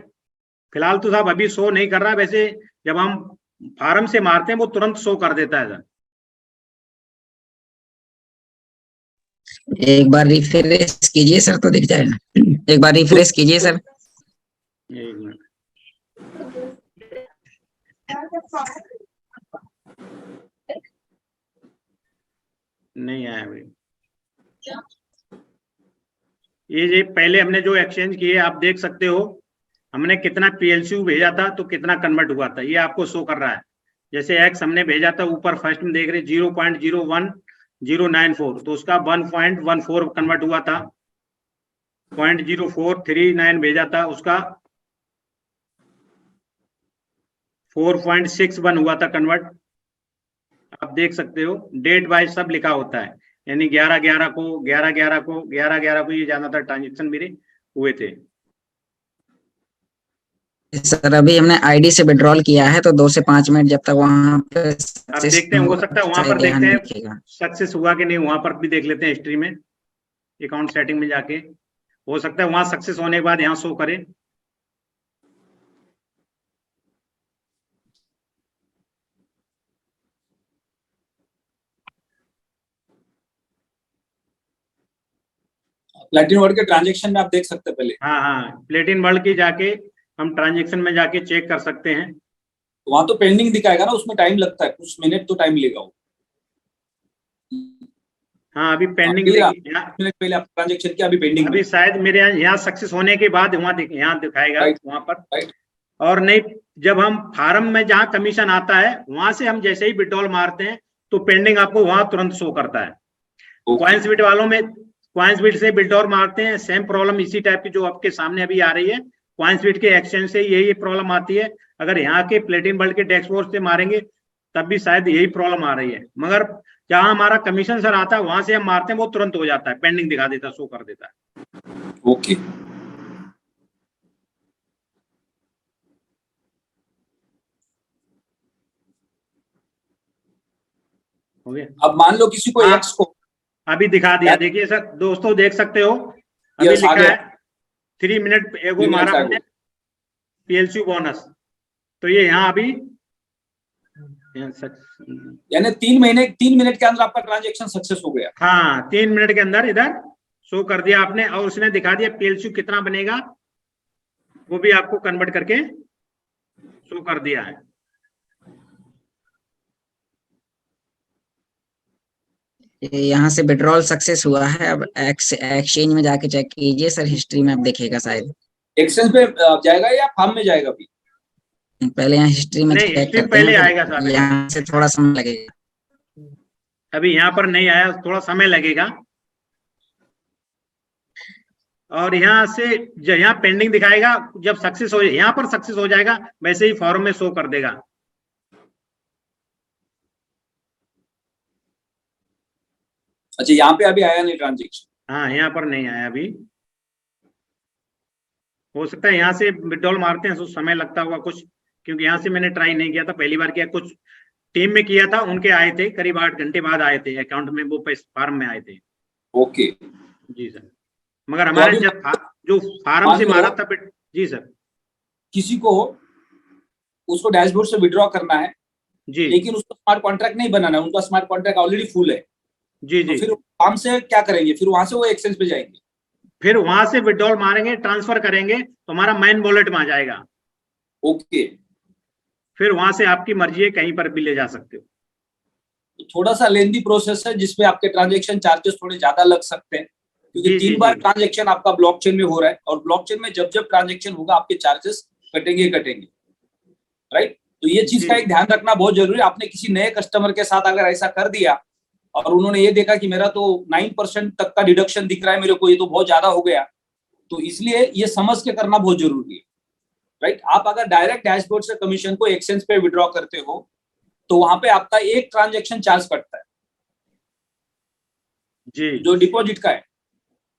Speaker 2: फिलहाल तो साहब अभी शो नहीं कर रहा। वैसे जब हम फार्म से मारते हैं वो तुरंत शो कर देता है सर।
Speaker 3: एक बार रिफ्रेश कीजिए सर तो दिख जाएगा। एक बार रिफ्रेश कीजिए सर।
Speaker 2: एक मिनट, नहीं आया अभी। ये पहले हमने जो एक्सचेंज किए आप देख सकते हो, हमने कितना पीएलसी भेजा था तो कितना कन्वर्ट हुआ था ये आपको शो कर रहा है। जैसे एक्स हमने भेजा था ऊपर फर्स्ट में देख रहे 0.01094, तो उसका 1.14 कन्वर्ट हुआ था। 0.0439 भेजा था, उसका 4.61 हुआ था कन्वर्ट। आप देख सकते हो डेट वाइज सब लिखा होता है, यानी 11/11 को 11/11 को 11/11 को ये ज्यादातर ट्रांजेक्शन मेरे हुए थे।
Speaker 3: सर अभी हमने आईडी से विड्रॉल किया है, तो 2 से 5 मिनट जब तक वहां पे
Speaker 2: अब देखते हैं, हो सकता है वहां पर देखते हैं सक्सेस हुआ कि नहीं, वहां पर भी देख लेते हैं हिस्ट्री में, अकाउंट सेटिंग में जाके। हो सकता है वहां सक्सेस होने के बाद यहाँ शो करे।
Speaker 1: प्लेटिन वर्ल्ड के ट्रांजेक्शन में आप देख सकते हैं पहले।
Speaker 2: हाँ, प्लेटिन वर्ल्ड की जाके हम ट्रांजेक्शन में जाके चेक कर सकते हैं।
Speaker 1: वहां तो पेंडिंग दिखाएगा ना, उसमें टाइम लगता है, कुछ मिनट तो टाइम लेगा वो।
Speaker 2: हाँ, अभी पेंडिंग
Speaker 1: मिनट पहले आप ट्रांजेक्शन किया, अभी पेंडिंग,
Speaker 2: अभी शायद मेरे यहाँ सक्सेस होने के बाद यहाँ दिखाएगा वहां पर। और नहीं, जब हम फार्म में जहाँ कमीशन आता है वहां से हम जैसे ही विड्रॉल मारते हैं तो पेंडिंग आपको वहां तुरंत शो करता है। कॉइंसबिट वालों में, कॉइंसबिट से विड्रॉल मारते हैं, सेम प्रॉब्लम इसी टाइप की जो आपके सामने अभी आ रही है। कॉइंसबिट के एक्सचेंज से यही प्रॉब्लम आती है। अगर यहाँ के प्लेटिन वर्ल्ड के डैशबोर्ड से मारेंगे तब भी शायद यही प्रॉब्लम आ रही है, मगर जहां हमारा कमीशन सर आता है वहां से हम मारते हैं, वो तुरंत हो जाता है, पेंडिंग दिखा देता है, शो कर देता है।
Speaker 1: ओके।
Speaker 2: हो गया।
Speaker 1: अब मान लो किसी को एक्स को
Speaker 2: अभी दिखा दिया, देखिए सर दोस्तों देख सकते हो, अभी लिखा है 3 मिनट एगो मारा हमने पीएलसी बोनस। तो ये यहाँ अभी
Speaker 1: यानी 3 मिनट के अंदर आपका ट्रांजेक्शन सक्सेस हो गया।
Speaker 2: हाँ, 3 मिनट के अंदर इधर शो कर दिया आपने, और उसने दिखा दिया पीएलसी कितना बनेगा, वो भी आपको कन्वर्ट करके शो कर दिया है।
Speaker 3: यहाँ से विड्रॉल सक्सेस हुआ है। अब एक्सचेंज में जाके चेक कीजिए सर, हिस्ट्री में आप देखेगा शायद।
Speaker 1: एक्सचेंज पे जाएगा या फार्म में जाएगा? अभी
Speaker 3: पहले यहाँ हिस्ट्री में चेक करते हैं,
Speaker 2: पहले आएगा सर,
Speaker 3: यहाँ से थोड़ा समय लगेगा।
Speaker 2: अभी यहाँ पर नहीं आया, थोड़ा समय लगेगा। और यहाँ से यहाँ पेंडिंग दिखाएगा, जब सक्सेस हो, यहाँ पर सक्सेस हो जाएगा वैसे ही फॉर्म में शो कर देगा।
Speaker 1: अच्छा, यहाँ पे अभी आया नहीं ट्रांजेक्शन?
Speaker 2: हाँ, यहाँ पर नहीं आया अभी। हो सकता है यहाँ से विड्रॉल मारते हैं तो समय लगता होगा कुछ, क्योंकि यहाँ से मैंने ट्राई नहीं किया था, पहली बार किया। कुछ टीम में किया था, उनके आए थे करीब 8 घंटे बाद आए थे अकाउंट में, वो पैसे फार्म में आए थे।
Speaker 1: ओके
Speaker 2: जी सर, मगर हमारे जब जो फार्म से मारा था। जी सर,
Speaker 1: किसी को उसको डैशबोर्ड से विड्रॉ करना है
Speaker 2: जी,
Speaker 1: लेकिन उसको स्मार्ट कॉन्ट्रैक्ट नहीं बनाना है, उनका स्मार्ट कॉन्ट्रैक्ट ऑलरेडी फुल है।
Speaker 2: जी जी,
Speaker 1: तो फिर फार्म से क्या करेंगे? फिर वहां से वो एक्सचेंज पे जाएंगे,
Speaker 2: फिर वहां से विड्रॉल मारेंगे, ट्रांसफर करेंगे तो हमारा मेन वॉलेट में आ जाएगा।
Speaker 1: ओके,
Speaker 2: फिर वहां से आपकी मर्जी है, कहीं पर भी ले जा सकते हो।
Speaker 1: तो थोड़ा सा लेंदी प्रोसेस है जिसमें आपके ट्रांजेक्शन चार्जेस थोड़े ज्यादा लग सकते हैं, क्योंकि 3 बार ट्रांजेक्शन आपका ब्लॉकचेन में हो रहा है, और ब्लॉकचेन में जब जब ट्रांजेक्शन होगा आपके चार्जेस कटेंगे, राइट? तो ये चीज का एक ध्यान रखना बहुत जरूरी है। आपने किसी नए कस्टमर के साथ अगर ऐसा कर दिया और उन्होंने ये देखा कि मेरा तो 9% तक का डिडक्शन दिख रहा है मेरे को, ये तो बहुत ज्यादा हो गया, तो इसलिए ये समझ के करना बहुत जरूरी है, राइट? आप अगर डायरेक्ट डैशबोर्ड से कमीशन को एक्सचेंज पे विड्रॉ करते हो तो वहां पे आपका एक ट्रांजेक्शन चार्ज कटता है
Speaker 2: जी,
Speaker 1: जो डिपॉजिट का है।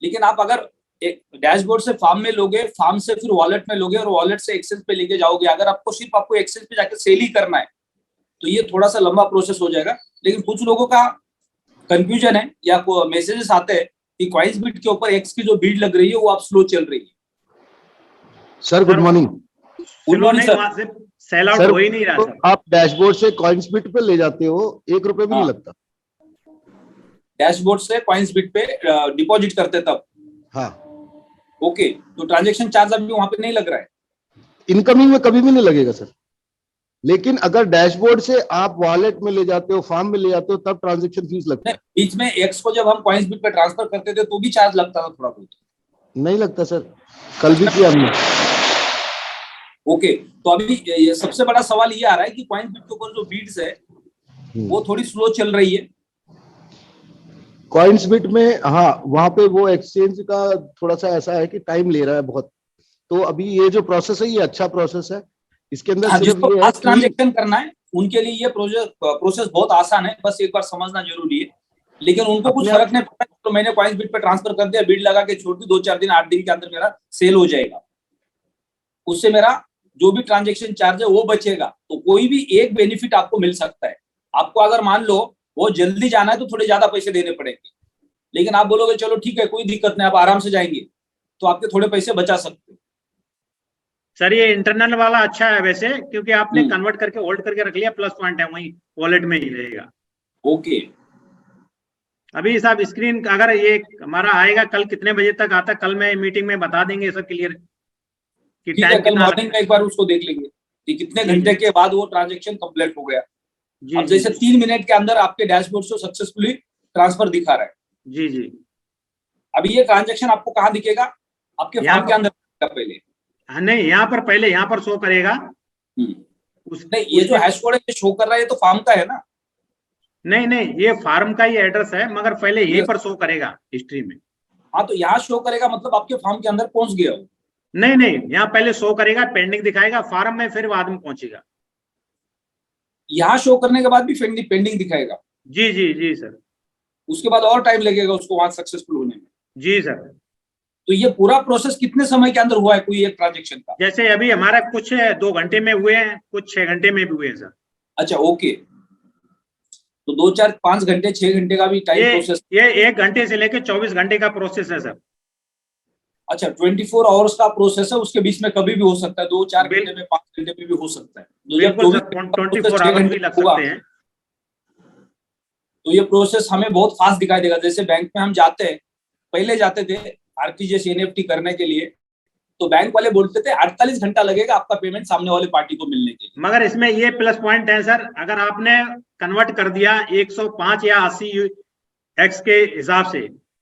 Speaker 1: लेकिन आप अगर डैशबोर्ड से फार्म में लोगे, फार्म से फिर वॉलेट में लोगे, और वॉलेट से एक्सचेंज पे लेके जाओगे, अगर आपको सिर्फ आपको एक्सचेंज पे जाके सेल ही करना है तो ये थोड़ा सा लंबा प्रोसेस हो जाएगा। लेकिन कुछ लोगों का कंफ्यूजन है या मैसेजेस आते हैं कि कॉइंसबिट के ऊपर एक्स की जो बीड लग रही है वो आप स्लो चल रही है।
Speaker 4: Sir good morning.
Speaker 2: Good morning sir. Sell out हो ही नहीं रहा सर।
Speaker 4: आप डैशबोर्ड से कॉइंसबिट पे ले जाते हो, 1 रुपए भी नहीं लगता।
Speaker 1: डैशबोर्ड से कॉइंसबिट पे डिपॉजिट करते तब?
Speaker 4: हाँ।
Speaker 1: ओके, तो ट्रांजैक्शन चार्ज अभी वहां पे नहीं लग रहा है?
Speaker 4: इनकमिंग में कभी भी नहीं लगेगा सर, लेकिन अगर डैशबोर्ड से आप वॉलेट में ले जाते हो, फार्म में ले जाते हो, तब ट्रांजैक्शन फीस लगता है।
Speaker 1: बीच में एक्स को जब हम कॉइंसबिट पे ट्रांसफर करते थे तो भी चार्ज लगता था थोड़ा बहुत?
Speaker 4: नहीं लगता सर, कल भी किया हमने।
Speaker 1: ओके, तो अभी ये सबसे बड़ा सवाल ये आ रहा है कि कॉइंसबिट के ऊपर जो बीड्स है वो थोड़ी स्लो चल रही है।
Speaker 4: कॉइंसबिट में हाँ, वहां पे वो एक्सचेंज का थोड़ा सा ऐसा है कि टाइम ले रहा है बहुत। तो अभी ये जो प्रोसेस है ये अच्छा प्रोसेस है, इसके अंदर सिर्फ ये है
Speaker 1: ट्रांजैक्शन करना है उनके लिए ये प्रोसेस बहुत आसान है, बस एक बार समझना जरूरी है। लेकिन उनको कुछ फर्क नहीं पड़ता, तो मैंने कॉइंसबिट पे ट्रांसफर कर दिया, बीड लगा के छोड़ दी, 2-4 दिन 8 दिन के अंदर मेरा सेल हो जाएगा, उससे मेरा जो भी ट्रांजेक्शन चार्ज है वो बचेगा। तो कोई भी एक बेनिफिट आपको मिल सकता है। आपको अगर मान लो वो जल्दी जाना है तो थोड़े ज्यादा पैसे देने पड़ेंगे, लेकिन आप बोलोगे चलो ठीक है कोई दिक्कत नहीं, आप आराम से जाएंगे, तो आपके थोड़े पैसे बचा सकते हो।
Speaker 2: सर ये इंटरनल वाला अच्छा है वैसे, क्योंकि आपने कन्वर्ट करके होल्ड करके रख लिया, प्लस पॉइंट है वही वॉलेट में ही रहेगा।
Speaker 1: ओके,
Speaker 2: अभी साहब स्क्रीन अगर ये हमारा आएगा कल कितने बजे तक आता है, कल मैं मीटिंग में बता देंगे सब क्लियर कि
Speaker 1: ठीक है,
Speaker 2: टाइम
Speaker 1: कल
Speaker 2: कितना
Speaker 1: मॉर्निंग में एक बार उसको देख लेंगे कि कितने
Speaker 2: जी,
Speaker 1: घंटे के बाद वो ट्रांजेक्शन कंप्लीट हो गया।
Speaker 2: जी
Speaker 1: अब
Speaker 2: जी
Speaker 1: जैसे 3 मिनट के अंदर आपके डैशबोर्ड से सक्सेसफुली ट्रांसफर दिखा रहा है।
Speaker 2: जी जी।
Speaker 1: अभी ये ट्रांजेक्शन आपको कहाँ दिखेगा? आपके
Speaker 2: यहाँ
Speaker 1: फॉर्म के अंदर दिखेगा पहले।
Speaker 2: हाँ, नहीं यहाँ पर पहले यहाँ पर शो करेगा।
Speaker 1: नहीं, ये जो हैश कोड है ये शो कर रहा है, ये तो फॉर्म का है ना?
Speaker 2: नहीं नहीं, ये फार्म का ही एड्रेस है, मगर पहले यहीं पर शो करेगा हिस्ट्री में।
Speaker 1: हाँ, तो यहाँ शो करेगा मतलब आपके फॉर्म के अंदर पहुंच गया हो।
Speaker 2: नहीं नहीं, यहाँ पहले शो करेगा, पेंडिंग दिखाएगा, फार्म में फिर बाद में पहुंचेगा।
Speaker 1: यहाँ शो करने के बाद भी पेंडिंग दिखाएगा?
Speaker 2: जी जी जी सर।
Speaker 1: उसके बाद और टाइम लगेगा उसको वहां सक्सेसफुल होने में?
Speaker 2: जी सर।
Speaker 1: तो ये पूरा प्रोसेस कितने समय के अंदर हुआ है कोई एक ट्रांजेक्शन का?
Speaker 2: जैसे अभी हमारा कुछ 2 घंटे में हुए हैं, कुछ 6 घंटे में भी हुए हैं सर।
Speaker 1: अच्छा, ओके। तो 2, 4, 5 घंटे 6 घंटे का भी टाइम प्रोसेस?
Speaker 2: ये 1 घंटे से लेकर 24 घंटे का प्रोसेस है सर।
Speaker 1: अच्छा, 24 आवर्स का प्रोसेस है, उसके बीच में कभी भी हो सकता है, 2, 4 घंटे में, 5 घंटे में भी हो सकता है। तो जब
Speaker 2: 24 आवर्स भी लग सकते हैं।
Speaker 1: तो ये प्रोसेस हमें बहुत फास्ट दिखाई देगा। जैसे बैंक में हम जाते हैं, पहले जाते थे आरटीजीएस एनईएफटी करने के लिए, तो बैंक वाले बोलते थे 48 घंटा लगेगा आपका पेमेंट सामने वाले पार्टी को मिलने के लिए।
Speaker 2: मगर इसमें ये प्लस पॉइंट है सर, अगर आपने कन्वर्ट कर दिया 105 या 80 एक्स के हिसाब से,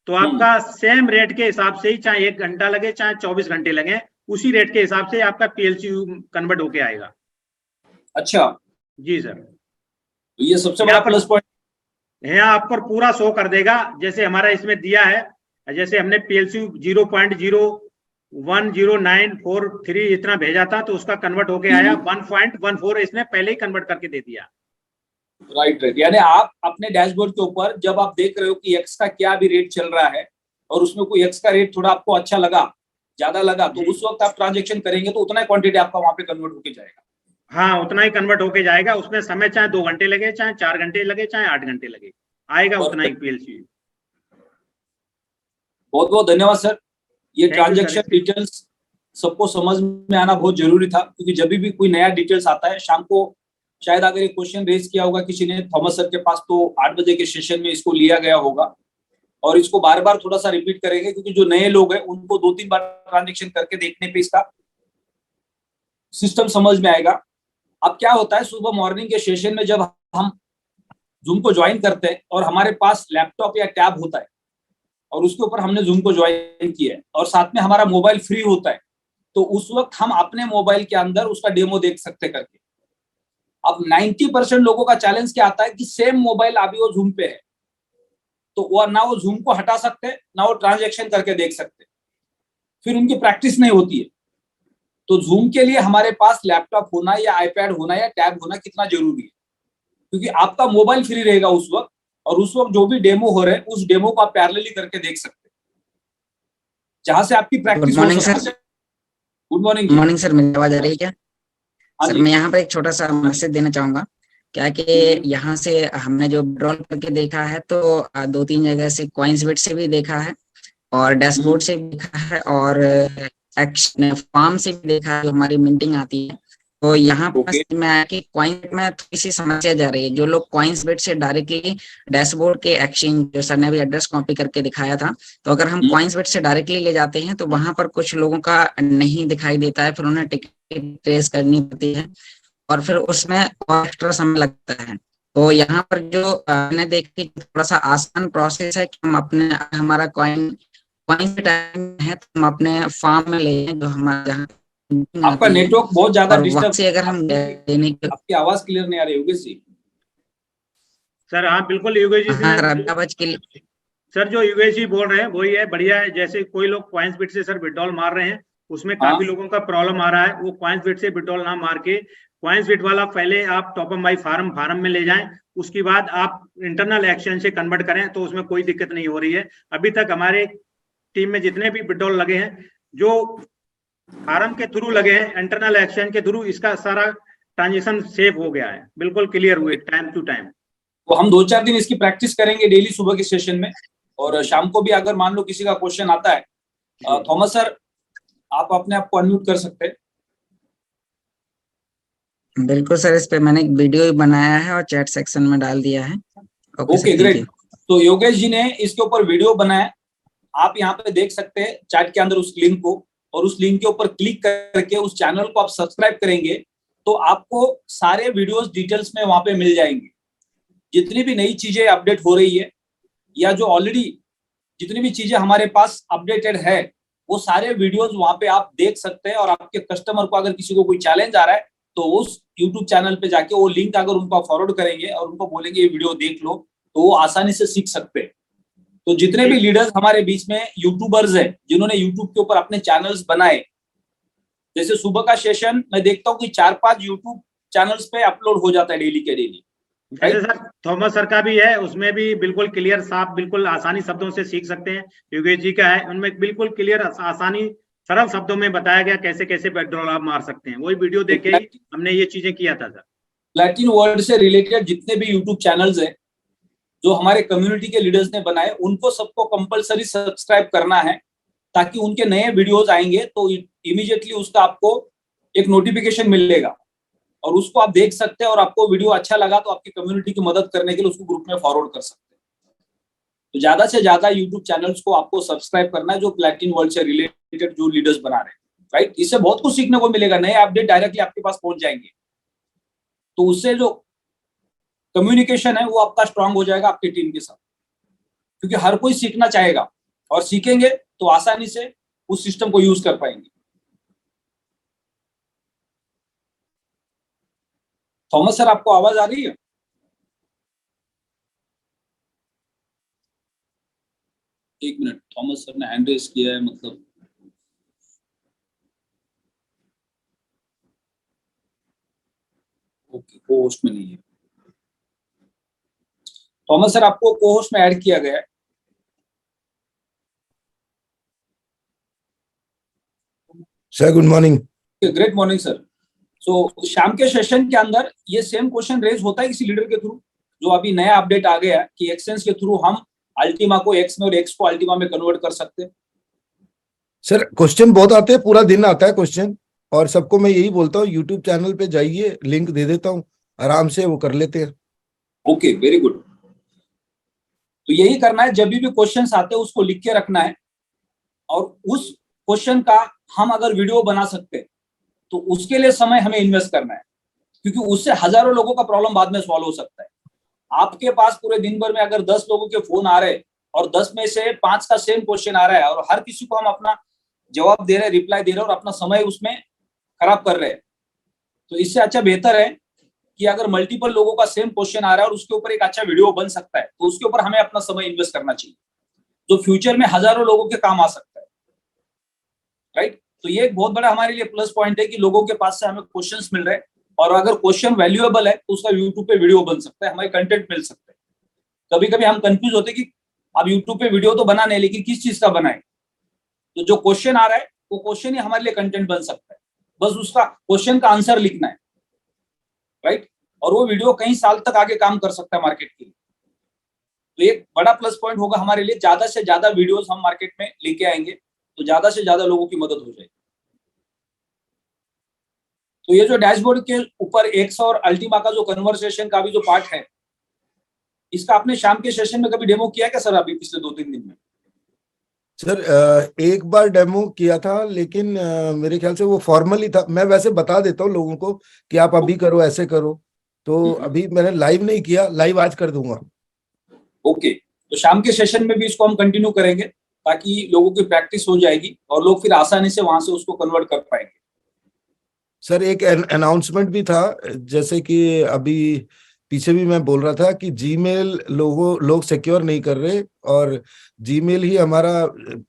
Speaker 2: तो आपका सेम रेट के हिसाब से ही, चाहे 1 घंटा लगे चाहे 24 घंटे लगे, उसी रेट के हिसाब से आपका पीएलसीयू कन्वर्ट होके आएगा।
Speaker 1: अच्छा
Speaker 2: जी सर।
Speaker 1: तो ये सबसे बड़ा प्लस पॉइंट
Speaker 2: यहाँ आपको पूरा शो कर देगा, जैसे हमारा इसमें दिया है, जैसे हमने पीएलसीयू 0.0109443 इतना भेजा था, तो उसका कन्वर्ट होके आया 1.14, इसने पहले ही कन्वर्ट करके दे दिया।
Speaker 1: राइट। यानी आप अपने डैशबोर्ड के ऊपर जब आप देख रहे हो कि एक्स का क्या भी रेट चल रहा है और उसमें कोई एक्स का रेट थोड़ा आपको अच्छा लगा, ज्यादा लगा, तो उस वक्त आप ट्रांजेक्शन करेंगे तो उतना ही क्वांटिटी आपका वहां पे कन्वर्ट होके जाएगा।
Speaker 2: हाँ, उतना ही कन्वर्ट होके जाएगा। उसमें समय चाहे 2 घंटे लगे, चाहे 4 घंटे लगे, चाहे 8 घंटे लगे, आएगा उतना ही पीएलसीयू।
Speaker 1: बहुत बहुत धन्यवाद सर। ये
Speaker 2: Thank you,
Speaker 1: transaction
Speaker 2: sir.
Speaker 1: Details सबको समझ में आना बहुत जरूरी था, क्योंकि जब भी कोई नया डिटेल्स आता है, शाम को शायद अगर ये क्वेश्चन रेज किया होगा किसी ने थॉमस सर के पास, तो 8 बजे के सेशन में इसको लिया गया होगा, और इसको बार बार थोड़ा सा रिपीट करेंगे, क्योंकि जो नए लोग हैं उनको 2-3 बार ट्रांजेक्शन करके देखने पे इसका सिस्टम समझ में आएगा। अब क्या होता है, सुबह मॉर्निंग के सेशन में जब हम जूम को ज्वाइन करते हैं और हमारे पास लैपटॉप या टैब होता है और उसके ऊपर हमने जूम को ज्वाइन किया है और साथ में हमारा मोबाइल फ्री होता है, तो उस वक्त हम अपने मोबाइल के अंदर उसका डेमो देख सकते करके। अब 90% लोगों का चैलेंज क्या आता है कि सेम मोबाइल अभी वो जूम पे है, तो वो ना वो जूम को हटा सकते, ना वो ट्रांजेक्शन करके देख सकते, फिर उनकी प्रैक्टिस नहीं होती है। तो जूम के लिए हमारे पास लैपटॉप होना या आईपैड होना या टैब होना कितना जरूरी है, क्योंकि आपका मोबाइल फ्री रहेगा उस वक्त, और उस वक्त जो भी डेमो हो रहे हैं उस डेमो को आप पैरेलली करके देख सकते हैं, जहां से आपकी प्रैक्टिस हो सकती है। Good morning.
Speaker 3: मॉर्निंग सर, मेरी आवाज आ रही है क्या? सर मैं यहाँ पर एक छोटा सा मैसेज देना चाहूंगा, क्या कि यहाँ से हमने जो विड्रॉल करके देखा है, तो 2-3 जगह से कॉइंसबिट से भी देखा है और डैशबोर्ड से भी देखा है और एक्शन फॉर्म से भी देखा है, जो हमारी मिंटिंग आती है। तो यहाँ पर में आया कि कॉइंसबिट में थोड़ी सी समस्या जा रही है। जो लोग कॉइंसबिट से डायरेक्टली डैशबोर्ड के एक्सचेंज, जो सर ने भी एड्रेस कॉपी करके दिखाया था, तो अगर हम कॉइंसबिट से डायरेक्टली ले जाते हैं तो वहां पर कुछ लोगों का नहीं दिखाई देता है, फिर उन्हें टिकट ट्रेस करनी पड़ती है और फिर उसमें एक्स्ट्रा समय लगता है। तो यहाँ पर जो मैंने देखी थोड़ा सा आसान प्रोसेस है कि हम अपने हमारा कॉइन टाइम है तो हम अपने फार्म में ले जो हमारा जहाँ
Speaker 1: आपका नेटवर्क बहुत ज्यादा डिस्टर्ब
Speaker 3: से अगर हम
Speaker 1: आपकी आवाज क्लियर नहीं आ रही होगी जी।
Speaker 2: सर हाँ बिल्कुल योगेश जी, सर जो योगेश जी बोल रहे हैं वही है, बढ़िया है। जैसे कोई लोग कॉइंसबिट से सर विड्रॉल मार रहे हैं, उसमें काफी लोगों का प्रॉब्लम आ रहा है, वो कॉइंसबिट से विड्रॉल ना मार के कॉइंसबिट वाला पहले आप टॉप अप माई फार्म में ले जाएं, उसके बाद आप इंटरनल एक्सचेंज से कन्वर्ट करें, तो उसमें कोई दिक्कत नहीं हो रही है। अभी तक हमारे टीम में जितने भी विड्रॉल लगे हैं, जो फार्म के थ्रू लगे हैं, इंटरनल एक्सचेंज के थ्रू इसका सारा ट्रांजेक्शन सेव हो गया है, बिल्कुल क्लियर हुए टाइम टू टाइम।
Speaker 1: तो हम 2-4 दिन इसकी प्रैक्टिस करेंगे डेली सुबह के सेशन में, और शाम को भी अगर मान लो किसी का क्वेश्चन आता है, थॉमस सर आप अपने आप को अनम्यूट कर सकते हैं।
Speaker 3: बिल्कुल सर, इस पे मैंने एक वीडियो भी बनाया है और चैट सेक्शन में डाल दिया है।
Speaker 1: Okay great. तो योगेश जी ने इसके ऊपर वीडियो बनाया, आप यहाँ पे देख सकते हैं चैट के अंदर उस लिंक को, और उस लिंक के ऊपर क्लिक करके उस चैनल को आप सब्सक्राइब करेंगे तो आपको सारे वीडियोस डिटेल्स में वहां पे मिल जाएंगे। जितनी भी नई चीजें अपडेट हो रही है या जो ऑलरेडी जितनी भी चीजें हमारे पास अपडेटेड है वो सारे वीडियोस वहां पे आप देख सकते हैं। और आपके कस्टमर को अगर किसी को कोई चैलेंज आ रहा है तो उस यूट्यूब चैनल पे जाके वो लिंक अगर उनको फॉरवर्ड करेंगे और उनको बोलेंगे ये वीडियो देख लो तो वो आसानी से सीख सकते हैं। तो जितने भी लीडर्स हमारे बीच में यूट्यूबर्स हैं जिन्होंने यूट्यूब के ऊपर अपने चैनल्स बनाए, जैसे सुबह का सेशन मैं देखता हूँ कि 4-5 यूट्यूब चैनल्स पे अपलोड हो जाता है डेली के डेली।
Speaker 2: जैसे सर थॉमस सर का भी है, उसमें भी बिल्कुल क्लियर साफ बिल्कुल आसानी शब्दों से सीख सकते हैं। योगेश जी का है, उनमें बिल्कुल क्लियर आसानी सरल शब्दों में बताया गया कैसे कैसे विड्रॉल आप मार सकते हैं। वही वीडियो देख के ही हमने ये चीजें किया था सर।
Speaker 1: प्लैटिन वर्ल्ड से रिलेटेड जितने भी यूट्यूब चैनल्स हैं जो हमारे कम्युनिटी के लीडर्स ने बनाए, उनको सबको कंपलसरी सब्सक्राइब करना है ताकि उनके नए वीडियोस आएंगे तो इमीडिएटली उसका आपको एक नोटिफिकेशन मिलेगा और उसको आप देख सकते हैं। और आपको वीडियो अच्छा लगा तो आपकी कम्युनिटी की मदद करने के लिए उसको ग्रुप में फॉरवर्ड कर सकते हैं। तो ज्यादा से ज्यादा यूट्यूब चैनल्स को आपको सब्सक्राइब करना है जो प्लैटिन वर्ल्ड से रिलेटेड जो लीडर्स बना रहे हैं, राइट। इससे बहुत कुछ सीखने को मिलेगा, नए अपडेट डायरेक्टली आपके पास पहुंच जाएंगे। तो उससे जो कम्युनिकेशन है वो आपका स्ट्रांग हो जाएगा आपकी टीम के साथ, क्योंकि हर कोई सीखना चाहेगा और सीखेंगे तो आसानी से उस सिस्टम को यूज कर पाएंगे। थॉमस सर आपको आवाज आ रही है? एक मिनट, थॉमस सर ने हैंड रेज किया है, मतलब ओके को होस्ट में नहीं है। थॉमस सर आपको को होस्ट में ऐड किया गया है।
Speaker 5: Sir good morning.
Speaker 1: Great morning sir. So शाम के सेशन के अंदर ये सेम क्वेश्चन रेज होता है किसी लीडर के थ्रू, जो अभी नया अपडेट आ गया है कि एक्सचेंज के थ्रू हम अल्टीमा को एक्स में और एक्स को अल्टीमा में कन्वर्ट कर सकते हैं।
Speaker 5: सर क्वेश्चन बहुत आते हैं, पूरा दिन आता है क्वेश्चन, और सबको मैं यही बोलता हूँ यूट्यूब चैनल पे जाइए, लिंक दे देता हूँ, आराम से वो कर लेते हैं।
Speaker 1: Okay very good. तो यही करना है, जब भी क्वेश्चंस आते हैं उसको लिख के रखना है और उस क्वेश्चन का हम अगर वीडियो बना सकते हैं तो उसके लिए समय हमें इन्वेस्ट करना है, क्योंकि उससे हजारों लोगों का प्रॉब्लम बाद में सॉल्व हो सकता है। आपके पास पूरे दिन भर में अगर 10 लोगों के फोन आ रहे और 10 में से 5 का सेम क्वेश्चन आ रहा है और हर किसी को हम अपना जवाब दे रहे, रिप्लाई दे रहे और अपना समय उसमें खराब कर रहे हैं, तो इससे अच्छा बेहतर है कि अगर मल्टीपल लोगों का सेम क्वेश्चन आ रहा है और उसके ऊपर एक अच्छा वीडियो बन सकता है तो उसके ऊपर हमें अपना समय इन्वेस्ट करना चाहिए, जो फ्यूचर में हजारों लोगों के काम आ सकता है, राइट। तो ये एक बहुत बड़ा हमारे लिए प्लस पॉइंट है कि लोगों के पास से हमें क्वेश्चंस मिल रहे हैं और अगर क्वेश्चन वैल्यूएबल है तो उसका यूट्यूब पे वीडियो बन सकता है, हमें कंटेंट मिल सकता है। कभी कभी हम कंफ्यूज होते हैं कि अब यूट्यूब पे वीडियो तो बनाने, लेकिन किस चीज का बनाए, तो जो क्वेश्चन आ रहा है वो क्वेश्चन ही हमारे लिए कंटेंट बन सकता है, बस उसका क्वेश्चन का आंसर लिखना है, राइट। और वो वीडियो कई साल तक आगे काम कर सकता है मार्केट के लिए। तो एक बड़ा प्लस पॉइंट होगा हमारे लिए, ज्यादा से ज्यादा वीडियोस हम मार्केट में लेके आएंगे तो ज्यादा से ज्यादा लोगों की मदद हो जाएगी। तो ये जो डैशबोर्ड के ऊपर एक्स और अल्टीमा का जो कन्वर्सेशन का भी जो पार्ट है, इसका आपने शाम के सेशन में कभी डेमो किया क्या सर अभी पिछले 2-3 दिन में?
Speaker 5: सर एक बार डेमो किया था, लेकिन मेरे ख्याल से वो फॉर्मल ही था। मैं वैसे बता देता हूँ लोगों को कि आप अभी करो, ऐसे करो, तो अभी मैंने लाइव नहीं किया, लाइव आज कर दूंगा।
Speaker 1: ओके, तो शाम के सेशन में भी इसको हम कंटिन्यू करेंगे ताकि लोगों की प्रैक्टिस हो जाएगी और लोग फिर आसानी से वहां से उसको कन्वर्ट कर पाएंगे।
Speaker 5: सर एक अनाउंसमेंट भी था, जैसे कि अभी पीछे भी मैं बोल रहा था कि जीमेल लोग सिक्योर नहीं कर रहे, और जीमेल ही हमारा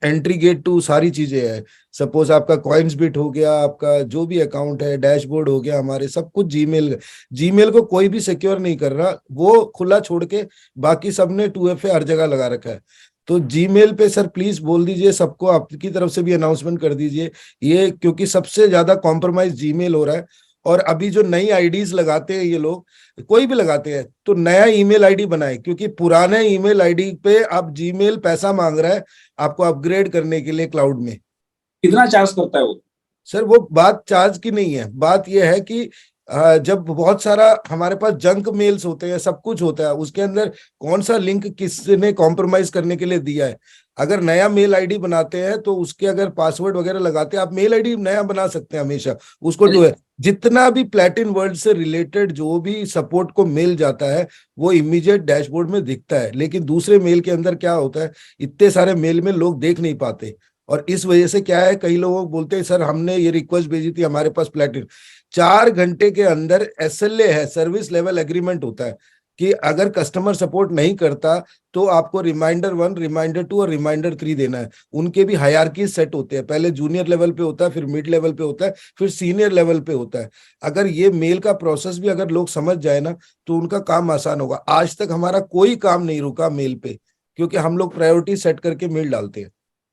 Speaker 5: एंट्री गेट टू सारी चीजें है। सपोज आपका कॉइन्सबिट हो गया, आपका जो भी अकाउंट है, डैशबोर्ड हो गया, हमारे सब कुछ जीमेल को कोई भी सिक्योर नहीं कर रहा, वो खुला छोड़ के बाकी सबने 2FA हर जगह लगा रखा है। तो जीमेल पे सर प्लीज बोल दीजिए सबको, आपकी तरफ से भी अनाउंसमेंट कर दीजिए ये, क्योंकि सबसे ज्यादा कॉम्प्रोमाइज जीमेल हो रहा है। और अभी जो नई आईडीज लगाते हैं ये लोग, कोई भी लगाते हैं, तो नया ईमेल आईडी बनाए, क्योंकि पुराने ईमेल आईडी पे अब जीमेल पैसा मांग रहा है आपको अपग्रेड करने के लिए क्लाउड में।
Speaker 1: कितना चार्ज करता है वो?
Speaker 5: सर वो बात चार्ज की नहीं है, बात यह है कि जब बहुत सारा हमारे पास जंक मेल्स होते हैं, सब कुछ होता है, उसके अंदर कौन सा लिंक किसने कॉम्प्रोमाइज करने के लिए दिया है। अगर नया मेल आईडी बनाते हैं तो उसके अगर पासवर्ड वगैरह लगाते हैं, आप मेल आईडी नया बना सकते हैं हमेशा, उसको जो है जितना भी प्लेटिन वर्ल्ड से रिलेटेड जो भी सपोर्ट को मेल जाता है वो इमीडिएट डैशबोर्ड में दिखता है। लेकिन दूसरे मेल के अंदर क्या होता है, इतने सारे मेल में लोग देख नहीं पाते, और इस वजह से क्या है, कई लोग बोलते हैं सर हमने ये रिक्वेस्ट भेजी थी, हमारे पास प्लेटिन 4 घंटे के अंदर SLA है, सर्विस लेवल एग्रीमेंट होता है, कि अगर कस्टमर सपोर्ट नहीं करता तो आपको रिमाइंडर 1, रिमाइंडर 2 और रिमाइंडर 3 देना है। उनके भी हायरार्की सेट होते हैं, पहले जूनियर लेवल पे होता है, फिर मिड लेवल पे होता है, फिर सीनियर लेवल पे होता है। अगर ये मेल का प्रोसेस भी अगर लोग समझ जाए ना तो उनका काम आसान होगा। आज तक हमारा कोई काम नहीं रुका मेल पे, क्योंकि हम लोग प्रायोरिटी सेट करके मेल डालते हैं।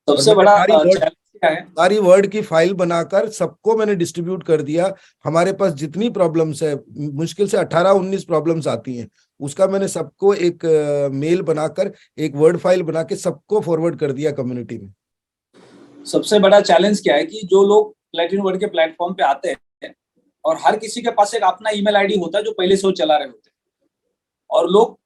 Speaker 1: सबसे बड़ा चैलेंज क्या है?
Speaker 5: सारी वर्ड की फाइल बनाकर सबको मैंने डिस्ट्रीब्यूट कर दिया। हमारे पास जितनी प्रॉब्लम्स है, मुश्किल से 18-19 प्रॉब्लम्स आती हैं, उसका मैंने सबको एक मेल बनाकर, एक वर्ड फाइल बना के सबको फॉरवर्ड कर दिया कम्युनिटी में।
Speaker 1: सबसे बड़ा चैलेंज क्या है कि जो लोग प्लेटिन वर्ल्ड के प्लेटफॉर्म पे आते हैं और हर किसी के पास एक अपना ईमेल आईडी होता है जो पहले से वो चला रहे होते हैं, और लोग,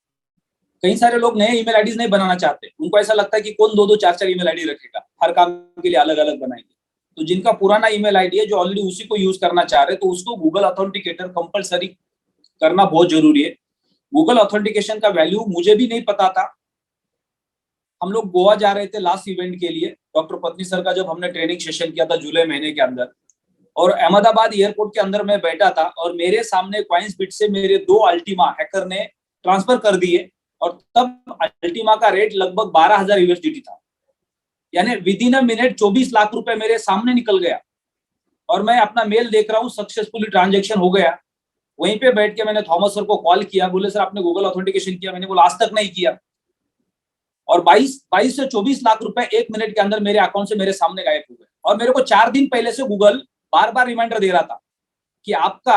Speaker 1: कई सारे लोग नए ईमेल आईडीज नहीं बनाना चाहते। उनको ऐसा लगता है कि कौन 2-2, 4-4 ईमेल आईडी रखेगा, हर काम के लिए अलग अलग बनाएंगे। तो जिनका पुराना ईमेल आईडी है, जो ऑलरेडी उसी को यूज करना चाह रहे हैं, तो उसको गूगल ऑथेंटिकेटर कंपलसरी करना बहुत जरूरी है। गूगल ऑथेंटिकेशन का वैल्यू मुझे भी नहीं पता था। हम लोग गोवा जा रहे थे लास्ट इवेंट के लिए, डॉक्टर पत्नी सर का जब हमने ट्रेनिंग सेशन किया था जुलाई महीने के अंदर, और अहमदाबाद एयरपोर्ट के अंदर मैं बैठा था और मेरे सामने कॉइंसबिट से मेरे 2 अल्टीमा हैकर ने ट्रांसफर कर दिए, और तब अल्टीमा का रेट लगभग 12,000 USDT था। यानी with in a minute 24 lakh रुपए मेरे सामने निकल गया, और मैं अपना मेल देख रहा हूँ, सक्सेसफुली ट्रांजैक्शन हो गया। वहीं पे बैठ के मैंने थॉमस सर को कॉल किया, बोले सर आपने गूगल ऑथेंटिकेशन किया? मैंने बोला आज तक नहीं किया। और 22 से 24 लाख रुपए 1 मिनट के अंदर मेरे अकाउंट से मेरे सामने गायब हो गए। और मेरे को 4 दिन पहले से गूगल बार बार रिमाइंडर दे रहा था कि आपका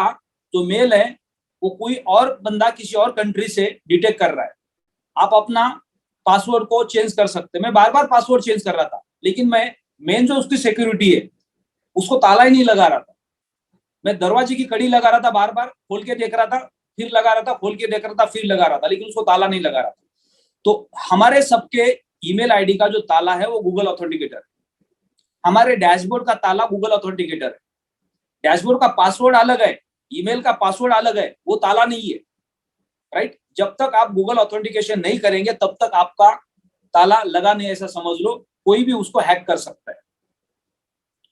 Speaker 1: जो मेल है वो कोई और बंदा किसी और कंट्री से डिटेक्ट कर रहा है, आप अपना पासवर्ड को चेंज कर सकते हैं। मैं बार बार पासवर्ड चेंज कर रहा था, लेकिन मैं मेन जो उसकी सिक्योरिटी है उसको ताला ही नहीं लगा रहा था। मैं दरवाजे की कड़ी लगा रहा था, बार बार खोल के देख रहा था, फिर लगा रहा था, खोल के देख रहा था, फिर लगा रहा था, लेकिन उसको ताला नहीं लगा रहा था। तो हमारे सबके ईमेल आईडी का जो ताला है वो गूगल ऑथेंटिकेटर है। हमारे डैशबोर्ड का ताला गूगल ऑथेंटिकेटर है। डैशबोर्ड का पासवर्ड अलग है, ईमेल का पासवर्ड अलग है, वो ताला नहीं है, राइट? जब तक आप गूगल ऑथेंटिकेशन नहीं करेंगे तब तक आपका ताला लगा नहीं, ऐसा समझ लो। कोई भी उसको हैक कर सकता है,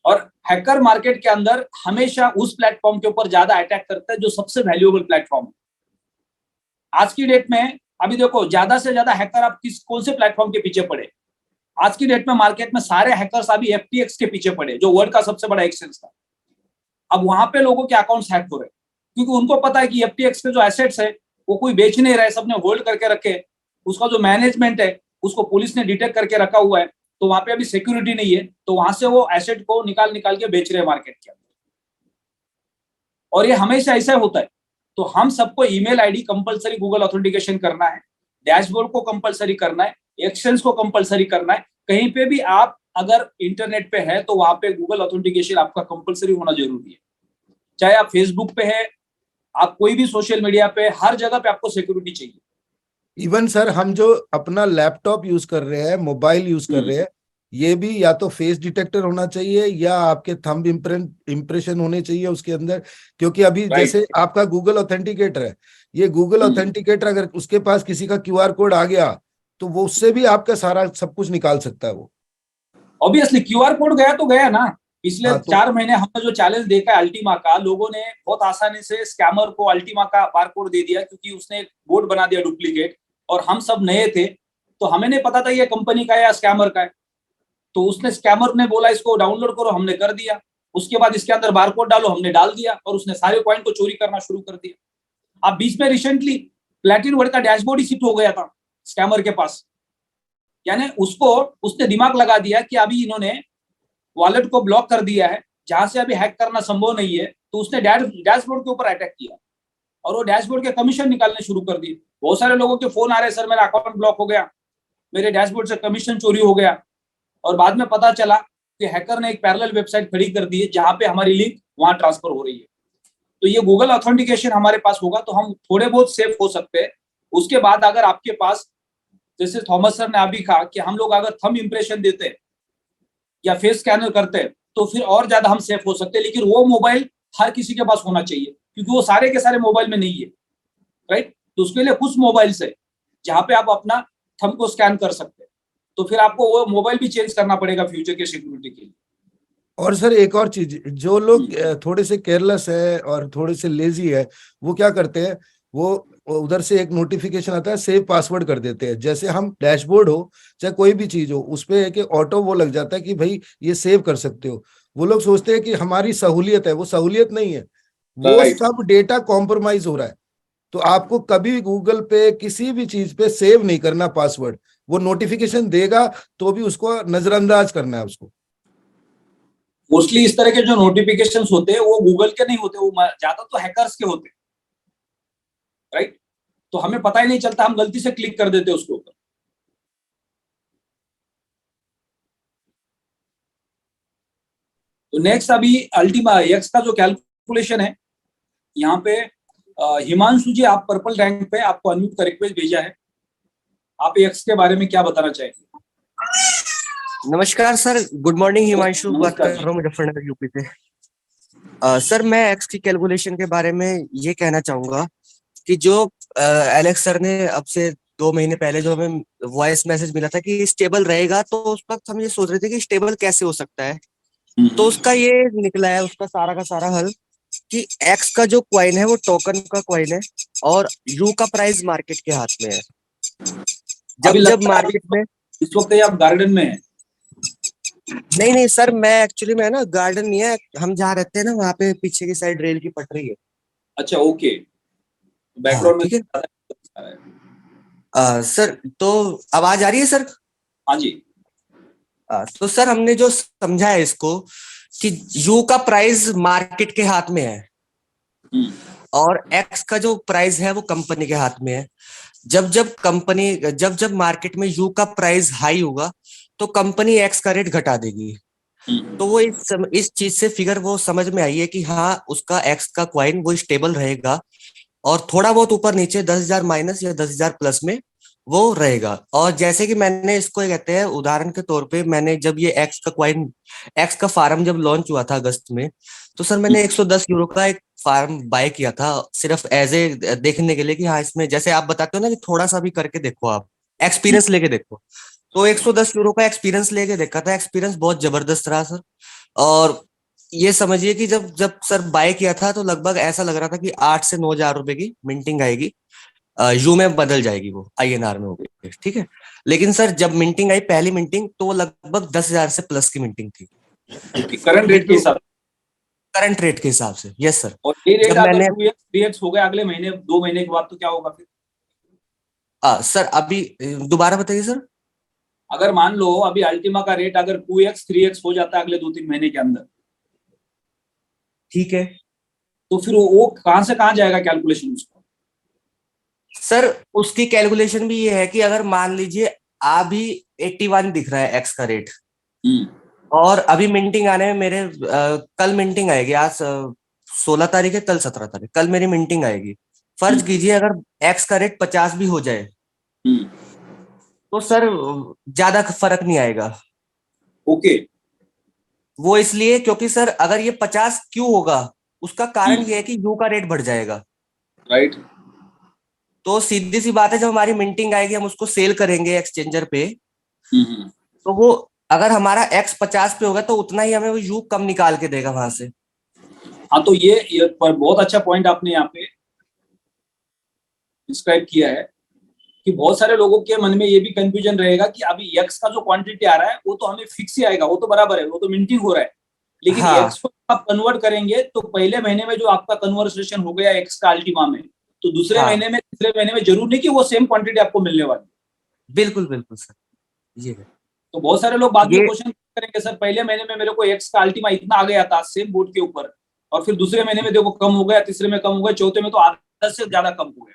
Speaker 1: और हैकर मार्केट के अंदर हमेशा उस प्लेटफॉर्म के ऊपर ज्यादा अटैक करता है जो सबसे वैल्यूएबल प्लेटफॉर्म है। आज की डेट में अभी देखो, ज्यादा से ज्यादा हैकर आप कौन से प्लेटफॉर्म के पीछे पड़े? आज की डेट में मार्केट में सारे हैकर्स अभी FTX के पीछे पड़े, जो वर्ल्ड का सबसे बड़ा एक्सचेंज था। अब वहां पे लोगों के अकाउंट्स हैक हो रहे, क्योंकि उनको पता है कि FTX के जो एसेट्स है वो कोई बेच नहीं रहे, सबने होल्ड करके रखे। उसका जो मैनेजमेंट है उसको पुलिस ने डिटेक्ट करके रखा हुआ है, तो वहां पे अभी सिक्योरिटी नहीं है, तो वहां से वो एसेट को निकाल के बेच रहे हैं मार्केट के अंदर, और ये हमेशा ऐसा होता है। तो हम सबको email ID compulsory Google authentication करना है, डैशबोर्ड को कंपलसरी करना है, एक्सचेंज को कंपलसरी करना है। कहीं पे भी आप अगर इंटरनेट पे है तो वहां पे गूगल ऑथेंटिकेशन आपका कंपलसरी होना जरूरी है। चाहे आप फेसबुक पे है, आप कोई भी सोशल मीडिया पे, हर जगह पे आपको सिक्योरिटी चाहिए।
Speaker 5: इवन सर हम जो अपना लैपटॉप यूज कर रहे हैं, मोबाइल यूज कर रहे हैं, ये भी या तो फेस डिटेक्टर होना चाहिए या आपके थंब इम्प्रेशन होने चाहिए उसके अंदर, क्योंकि अभी जैसे आपका गूगल ऑथेंटिकेटर है, ये गूगल ऑथेंटिकेटर अगर उसके पास किसी का QR कोड आ गया तो वो उससे भी आपका सारा सब कुछ निकाल सकता है। वो
Speaker 1: ऑब्वियसली QR कोड गया तो गया ना। पिछले 4 महीने हमने जो चैलेंज देखा है अल्टीमा का, लोगों ने बहुत आसानी से स्कैमर को अल्टीमा का बारकोड दे दिया, क्योंकि उसने एक बोर्ड बना दिया डुप्लीकेट, और हम सब नए थे तो हमें नहीं पता था ये कंपनी का है या स्कैमर का है। तो उसने, स्कैमर ने बोला इसको डाउनलोड करो, हमने कर दिया। उसके बाद इसके अंदर बारकोड डालो, हमने डाल दिया, और उसने सारे कॉइन को चोरी करना शुरू कर दिया। अब बीच में रिसेंटली प्लेटिन वर्ल्ड का डैशबोर्ड ही शिफ्ट हो गया था स्कैमर के पास। यानी उसको उसने दिमाग लगा दिया कि अभी इन्होंने वॉलेट को ब्लॉक कर दिया है, जहां से अभी हैक करना संभव नहीं है, तो उसने डैशबोर्ड के ऊपर अटैक किया और वो डैशबोर्ड के कमीशन निकालने शुरू कर दिए। बहुत सारे लोगों के फोन आ रहे, सर मेरा अकाउंट ब्लॉक हो गया, मेरे डैशबोर्ड से कमीशन चोरी हो गया। और बाद में पता चला कि हैकर ने एक पैरेलल वेबसाइट खड़ी कर दी है जहां पे हमारी लिंक वहां ट्रांसफर हो रही है। तो ये गूगल ऑथेंटिकेशन हमारे पास होगा तो हम थोड़े बहुत सेफ हो सकते हैं। उसके बाद अगर आपके पास, जैसे थॉमस सर ने अभी कहा कि हम लोग अगर थंब इंप्रेशन देते या फेस स्कैनर करते तो फिर और ज्यादा हम सेफ हो सकते हैं। लेकिन वो मोबाइल हर किसी के पास होना चाहिए, क्योंकि वो सारे के सारे मोबाइल में नहीं है, राइट। तो उसके लिए कुछ मोबाइल है जहां पे आप अपना थंब को स्कैन कर सकते हैं, तो फिर आपको वो मोबाइल भी चेंज करना पड़ेगा फ्यूचर के सिक्योरिटी के लिए।
Speaker 5: और सर एक और चीज, जो लोग थोड़े से केयरलेस है और थोड़े से लेजी है, वो क्या करते हैं, वो उधर से एक नोटिफिकेशन आता है, सेव पासवर्ड कर देते हैं। जैसे हम डैशबोर्ड हो चाहे कोई भी चीज हो, उस पे एक ऑटो वो लग जाता है कि भाई ये सेव कर सकते हो। वो लोग सोचते हैं कि हमारी सहूलियत है, वो सहूलियत नहीं है, वो सब डेटा कॉम्प्रोमाइज हो रहा है। तो आपको कभी गूगल पे किसी भी चीज पे सेव नहीं करना पासवर्ड। वो नोटिफिकेशन देगा तो भी उसको नजरअंदाज करना है उसको।
Speaker 1: मोस्टली इस तरह के जो नोटिफिकेशंस होते हैं वो गूगल के नहीं होते, वो ज्यादा तो हैकर्स के होते हैं, राइट। तो हमें पता ही नहीं चलता, हम गलती से क्लिक कर देते हैं उसके ऊपर। तो नेक्स्ट अभी अल्टीमा एक्स का जो कैलकुलेशन है, यहाँ पे हिमांशु जी आप पर्पल रैंक पे, आपको अनम्यूट का रिक्वेस्ट भेजा है, आप एक्स के बारे में क्या बताना चाहेंगे?
Speaker 6: नमस्कार सर, गुड मॉर्निंग। हिमांशु बात कर रहा हूँ मुजफ्फरनगर यूपी से। सर मैं एक्स की कैलकुलेशन के बारे में ये कहना चाहूंगा कि जो एलेक्स सर ने अब से 2 महीने पहले जो हमें वॉइस मैसेज मिला था कि स्टेबल रहेगा, तो उस वक्त हम ये सोच रहे थे कि स्टेबल कैसे हो सकता है। तो उसका ये निकला है, उसका सारा का सारा हल, कि एक्स का जो क्वाइन है वो टोकन का क्वाइन है और यू का प्राइस मार्केट के हाथ में है। जब मार्केट में
Speaker 1: इस वक्त आप गार्डन में है?
Speaker 6: नहीं सर, मैं एक्चुअली में ना गार्डन नहीं है, हम जहाँ रहते हैं ना वहाँ पे पीछे की साइड रेल की पटरी है।
Speaker 1: अच्छा ओके, बैकग्राउंड में
Speaker 6: ठीक है। सर तो आवाज आ रही है सर?
Speaker 1: हाँ जी।
Speaker 6: तो सर हमने जो समझा है इसको कि यू का प्राइस मार्केट के हाथ में है और एक्स का जो प्राइस है वो कंपनी के हाथ में है। जब मार्केट में यू का प्राइस हाई होगा तो कंपनी एक्स का रेट घटा देगी। तो वो इस चीज से फिगर वो समझ में आई है कि हाँ उसका एक्स का क्वाइन वो स्टेबल रहेगा और थोड़ा बहुत ऊपर नीचे 10,000 माइनस या 10,000 प्लस में वो रहेगा। और जैसे कि मैंने इसको कहते हैं उदाहरण के तौर पे, मैंने जब ये एक्स का फार्म जब लॉन्च हुआ था अगस्त में, तो सर मैंने 110 यूरो का एक फार्म बाय किया था, सिर्फ एज ए देखने के लिए कि हाँ इसमें जैसे आप बताते हो ना कि थोड़ा सा भी करके देखो, आप एक्सपीरियंस लेके देखो। तो 110 यूरो का एक्सपीरियंस लेके देखा था, एक्सपीरियंस बहुत जबरदस्त रहा सर। और ये समझिए कि जब सर बाय किया था तो लगभग ऐसा लग रहा था कि 8 से 9,000 रुपए की मिंटिंग आएगी, यू में बदल जाएगी, वो INR में हो गई, ठीक है। लेकिन सर जब मिंटिंग आई पहली मिंटिंग, तो वो लगभग 10,000 से प्लस की मिंटिंग थी
Speaker 1: करंट रेट के हिसाब,
Speaker 6: करंट रेट के हिसाब से। Yes sir.
Speaker 1: और ये रेट
Speaker 6: जब
Speaker 1: अगर
Speaker 6: मैंने
Speaker 1: 2x 3x हो गया अगले महीने 2 महीने के बाद, तो क्या होगा फिर?
Speaker 6: सर अभी दोबारा बताइए सर।
Speaker 1: अगर मान लो अभी अल्टीमा का रेट अगर 2x 3x हो जाता है अगले 2-3 महीने के अंदर,
Speaker 6: ठीक है,
Speaker 1: तो फिर वो कहां से कहां जाएगा कैलकुलेशन उसका?
Speaker 6: सर उसकी कैलकुलेशन भी ये है कि अगर मान लीजिए अभी 81 दिख रहा है एक्स का रेट, और अभी मिंटिंग आने में मेरे कल मिंटिंग आएगी, आज 16 तारीख है, कल 17 तारीख, कल मेरी मिंटिंग आएगी। फर्ज कीजिए अगर एक्स का रेट 50 भी हो जाए, तो सर ज्यादा फर्क नहीं आएगा।
Speaker 1: ओके।
Speaker 6: वो इसलिए क्योंकि सर अगर ये 50 क्यों होगा, उसका कारण ये है कि यू का रेट बढ़ जाएगा,
Speaker 1: राइट।
Speaker 6: तो सीधी सी बात है, जब हमारी मिंटिंग आएगी हम उसको सेल करेंगे एक्सचेंजर पे, तो वो अगर हमारा एक्स 50 पे होगा तो उतना ही हमें वो यू कम निकाल के देगा वहां से।
Speaker 1: हाँ, तो ये पर बहुत अच्छा पॉइंट आपने यहाँ पे डिस्क्राइब किया है कि बहुत सारे लोगों के मन में ये भी कंफ्यूजन रहेगा कि अभी एक्स का जो क्वांटिटी आ रहा है वो तो हमें फिक्स ही आएगा, वो तो बराबर है, वो तो मिंटिंग हो रहा है। लेकिन एक्स को आप कन्वर्ट करेंगे तो पहले महीने में जो आपका कन्वर्सेशन हो गया एक्स का अल्टीमा में, तो दूसरे महीने में तीसरे महीने में जरूर नहीं कि वो सेम क्वांटिटी आपको मिलने वाली।
Speaker 6: बिल्कुल बिल्कुल सर, ये
Speaker 1: तो बहुत सारे लोग बाद में
Speaker 6: ये
Speaker 1: क्वेश्चन करेंगे, सर पहले महीने में मेरे को एक्स का अल्टीमा इतना आ गया था सेम बोर्ड के ऊपर, और फिर दूसरे महीने में देखो कम हो गया, तीसरे में कम हो गया, चौथे में तो आधा से ज्यादा कम हो गया।